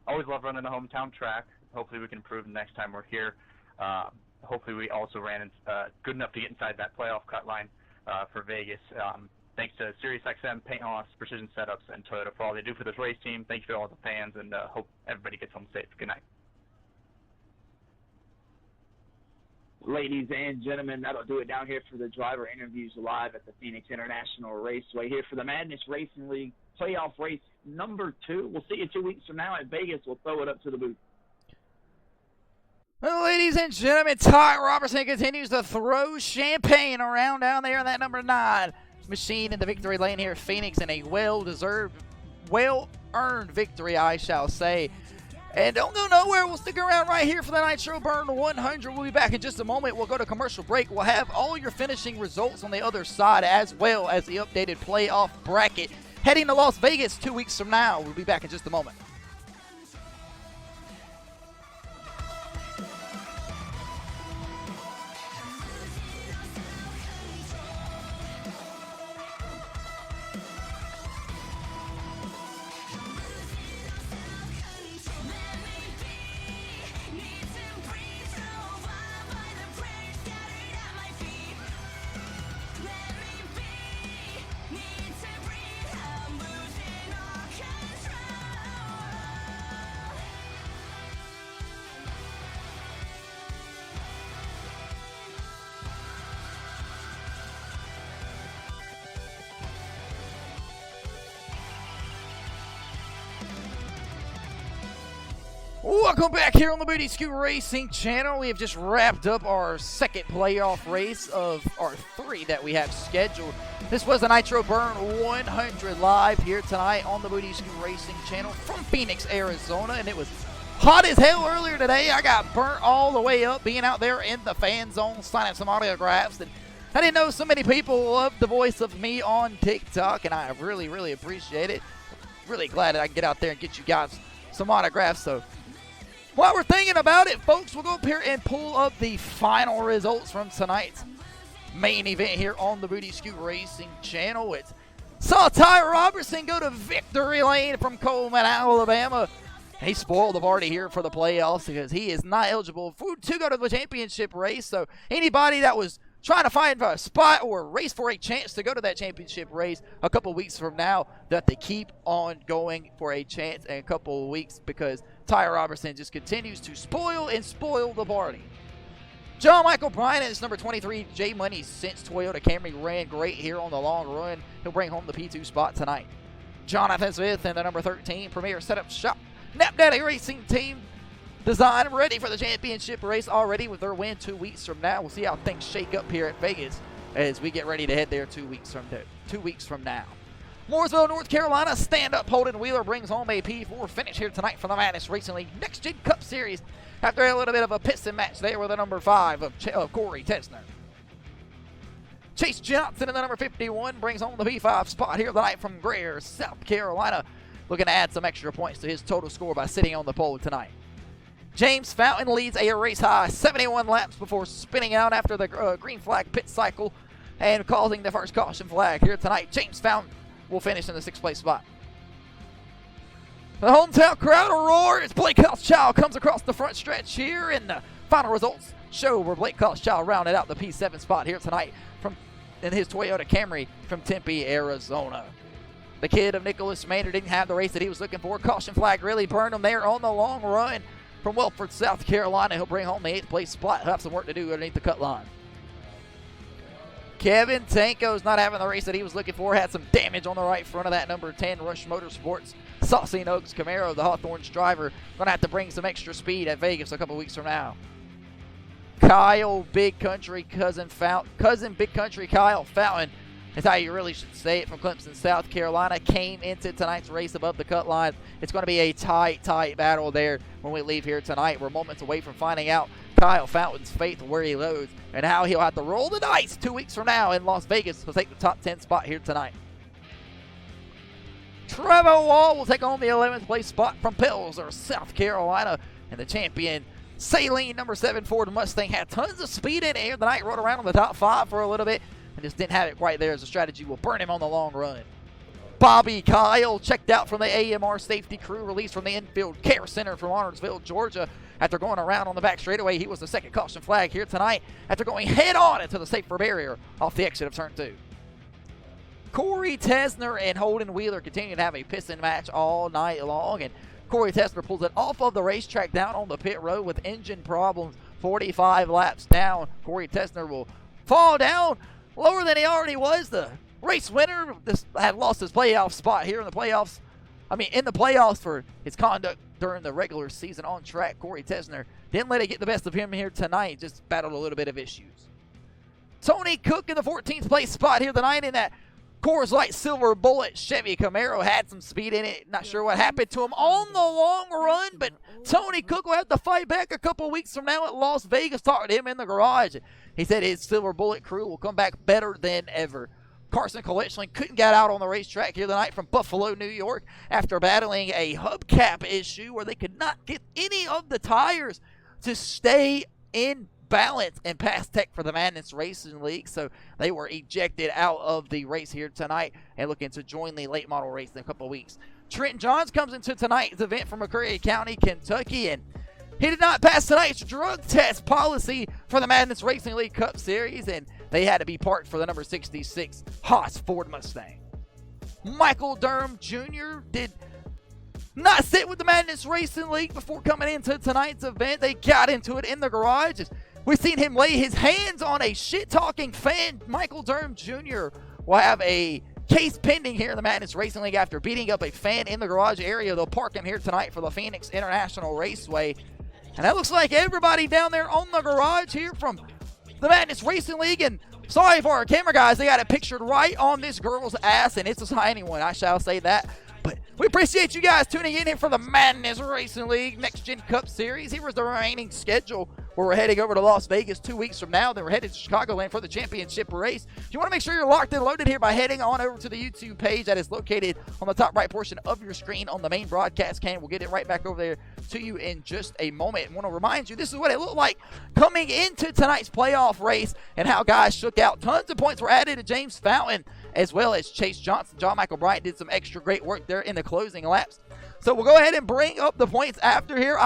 Speaker 8: Always love running a hometown track. Hopefully we can improve the next time we're here. Hopefully we also ran good enough to get inside that playoff cut line for Vegas. Thanks to SiriusXM, Paint House, Precision Setups, and Toyota for all they do for this race team. Thank you to all the fans, and hope everybody gets home safe. Good night.
Speaker 3: Ladies and gentlemen, that'll do it down here for the driver interviews live at the Phoenix International Raceway here for the Madness Racing League playoff race number 2. We'll see you 2 weeks from now at Vegas. We'll throw it up to the booth.
Speaker 2: Well, ladies Ladies and gentlemen, Ty Robertson continues to throw champagne around down there in that number 9 machine in the victory lane here at Phoenix, in a well-deserved, well-earned victory, I shall say. And don't go nowhere. We'll stick around right here for the Nitro Burn 100. We'll be back in just a moment. We'll go to commercial break. We'll have all your finishing results on the other side, as well as the updated playoff bracket heading to Las Vegas 2 weeks from now. We'll be back in just a moment. Welcome back here on the Booty Scoot Racing channel. We have just wrapped up our second playoff race of our 3 that we have scheduled. This was the Nitro Burn 100 live here tonight on the Booty Scoot Racing channel from Phoenix, Arizona. And it was hot as hell earlier today. I got burnt all the way up being out there in the fan zone signing some autographs. And I didn't know so many people loved the voice of me on TikTok, and I really, really appreciate it. Really glad that I can get out there and get you guys some autographs. So while we're thinking about it, folks, we'll go up here and pull up the final results from tonight's main event here on the Booty Scoot Racing channel. It saw Ty Robertson go to victory lane from Coleman, Alabama. He spoiled the party here for the playoffs because he is not eligible to go to the championship race. So anybody that was trying to find a spot or race for a chance to go to that championship race a couple weeks from now, that they keep on going for a chance in a couple of weeks, because Ty Robertson just continues to spoil the party. John Michael Bryan is number 23. J Money, since Toyota Camry ran great here on the long run, he'll bring home the P2 spot tonight. Jonathan Smith in the number 13 Premier Setup Shop Nap Daddy Racing Team Design, ready for the championship race already with their win 2 weeks from now. We'll see how things shake up here at Vegas as we get ready to head there 2 weeks from now. Mooresville, North Carolina, stand-up Holden Wheeler brings home a P4 finish here tonight for the Madness Racing League Next Gen Cup Series after a little bit of a piston match there with the number 5 of Corey Tesner. Chase Johnson in the number 51 brings home the P5 spot here tonight from Greer, South Carolina, looking to add some extra points to his total score by sitting on the pole tonight. James Fountain leads a race high 71 laps before spinning out after the green flag pit cycle and causing the first caution flag here tonight. James Fountain will finish in the 6th place spot. The hometown crowd roar as Blake Hochschild comes across the front stretch here, and the final results show where Blake Hochschild rounded out the P7 spot here tonight in his Toyota Camry from Tempe, Arizona. The kid of Nicholas Maynard didn't have the race that he was looking for. Caution flag really burned him there on the long run. From Welford, South Carolina, he'll bring home the 8th place spot. He'll have some work to do underneath the cut line. Kevin Tanko's not having the race that he was looking for. Had some damage on the right front of that number 10 Rush Motorsports Saucy Oaks Camaro. The Hawthorne's driver going to have to bring some extra speed at Vegas a couple weeks from now. Kyle Big Country Cousin Big Country Kyle Fountain, is how you really should say it, from Clemson, South Carolina, came into tonight's race above the cut line. It's going to be a tight battle there when we leave here tonight. We're moments away from finding out Kyle Fountain's fate, where he loads, and how he'll have to roll the dice 2 weeks from now in Las Vegas to take the top 10 spot here tonight. Trevor Wall will take on the 11th place spot from Pilsner, South Carolina, and the champion Saline number 7 Ford Mustang had tons of speed in air tonight, rode around on the top 5 for a little bit, and just didn't have it quite there as the strategy will burn him on the long run. Bobby Kyle checked out from the AMR safety crew, released from the infield care center from Arnoldsville, Georgia. After going around on the back straightaway, he was the second caution flag here tonight after going head on into the safer barrier off the exit of turn 2. Corey Tesner and Holden Wheeler continue to have a piston match all night long, and Corey Tesner pulls it off of the racetrack down on the pit road with engine problems. 45 laps down, Corey Tesner will fall down lower than he already was. The race winner had lost his playoff spot here in the playoffs. In the playoffs for his conduct during the regular season on track. Corey Tesner didn't let it get the best of him here tonight, just battled a little bit of issues. Tony Cook in the 14th place spot here tonight in that Coors Light Silver Bullet Chevy Camaro. Had some speed in it. Not sure what happened to him on the long run, but Tony Cook will have to fight back a couple weeks from now at Las Vegas. Talked to him in the garage. He said his Silver Bullet crew will come back better than ever. Carson Koletchling couldn't get out on the racetrack here tonight from Buffalo, New York, after battling a hubcap issue where they could not get any of the tires to stay in balance and pass tech for the Madness Racing League. So they were ejected out of the race here tonight and looking to join the late model race in a couple of weeks. Trenton Johns comes into tonight's event from McCreary County, Kentucky, and he did not pass tonight's drug test policy for the Madness Racing League Cup Series, and they had to be parked for the number 66 Haas Ford Mustang. Michael Durham Jr. did not sit with the Madness Racing League before coming into tonight's event. They got into it in the garage. We've seen him lay his hands on a shit-talking fan. Michael Durham Jr. will have a case pending here in the Madness Racing League after beating up a fan in the garage area. They'll park him here tonight for the Phoenix International Raceway. And that looks like everybody down there on the garage here from the Madness Racing League. And sorry for our camera guys, they got it pictured right on this girl's ass, and it's a signing one, I shall say that. But we appreciate you guys tuning in here for the Madness Racing League Next Gen Cup Series. Here is the remaining schedule where we're heading over to Las Vegas 2 weeks from now. Then we're headed to Chicagoland for the championship race. You want to make sure you're locked and loaded here by heading on over to the YouTube page that is located on the top right portion of your screen on the main broadcast cam. We'll get it right back over there to you in just a moment. I want to remind you, this is what it looked like coming into tonight's playoff race and how guys shook out. Tons of points were added to James Fountain as well as Chase Johnson. John Michael Bryant did some extra great work there in the closing laps. So we'll go ahead and bring up the points after here.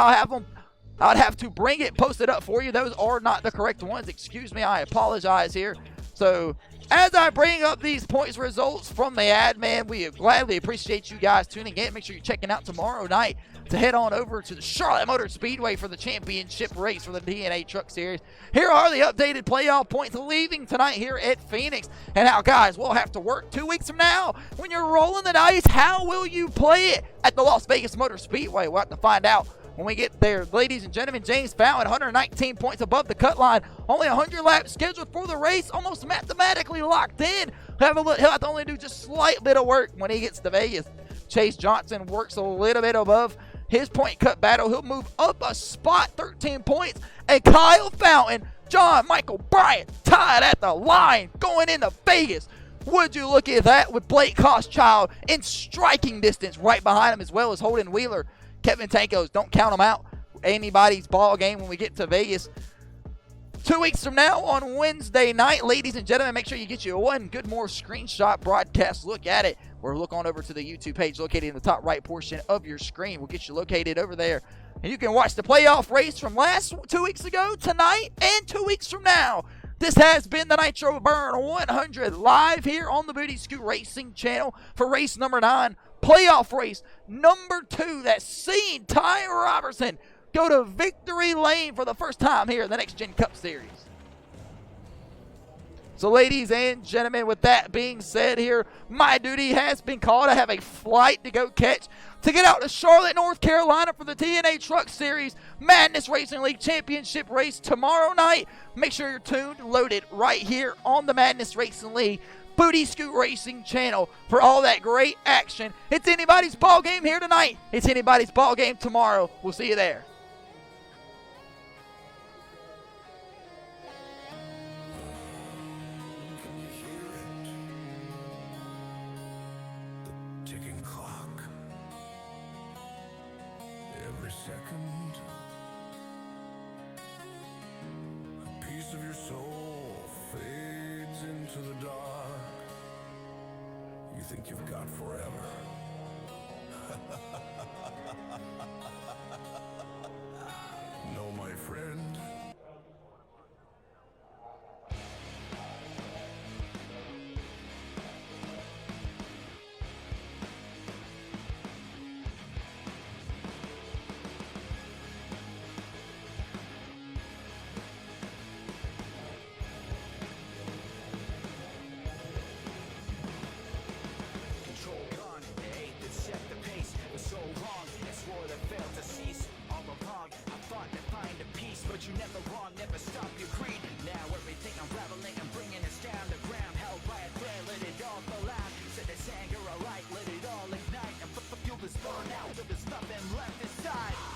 Speaker 2: I'd have to bring it posted up for you. Those are not the correct ones. Excuse me, I apologize here. So as I bring up these points results from the admin, we gladly appreciate you guys tuning in. Make sure you're checking out tomorrow night to head on over to the Charlotte Motor Speedway for the championship race for the DNA Truck Series. Here are the updated playoff points leaving tonight here at Phoenix. And now, guys, we'll have to work 2 weeks from now. When you're rolling the dice, how will you play it at the Las Vegas Motor Speedway? We'll have to find out when we get there. Ladies and gentlemen, James Fountain, 119 points above the cut line. Only 100 laps scheduled for the race, almost mathematically locked in. He'll have to only do just a slight bit of work when he gets to Vegas. Chase Johnson works a little bit above his point cut battle. He'll move up a spot, 13 points. And Kyle Fountain, John Michael Bryant, tied at the line going into Vegas. Would you look at that, with Blake Koschchild in striking distance right behind him, as well as Holden Wheeler. Kevin Tankos, don't count them out. Anybody's ball game when we get to Vegas 2 weeks from now on Wednesday night. Ladies and gentlemen, make sure you get you one good more screenshot broadcast look at it. Or look on over to the YouTube page located in the top right portion of your screen. We'll get you located over there. And you can watch the playoff race from 2 weeks ago, tonight, and 2 weeks from now. This has been the Nitro Burn 100 live here on the Booty Scoot Racing channel for race number 9. Playoff race number 2 that's seen Ty Robertson go to victory lane for the first time here in the Next Gen Cup Series. So ladies and gentlemen, with that being said here, my duty has been called. I have a flight to go catch to get out to Charlotte, North Carolina for the TNA Truck Series Madness Racing League Championship race tomorrow night. Make sure you're tuned, loaded right here on the Madness Racing League Booty Scoot Racing channel for all that great action. It's anybody's ball game here tonight. It's anybody's ball game tomorrow. We'll see you there.
Speaker 9: Ticking clock. Every second, a piece of your soul fades into the dark. You think you've got forever. No, my friend.
Speaker 10: find a peace, but you never wrong, never stop your greed. Now everything unraveling and bringing us down the ground, held by a thread, let it all fall out. Set this anger alight, let it all ignite, and fuel this burnout till there's nothing left inside.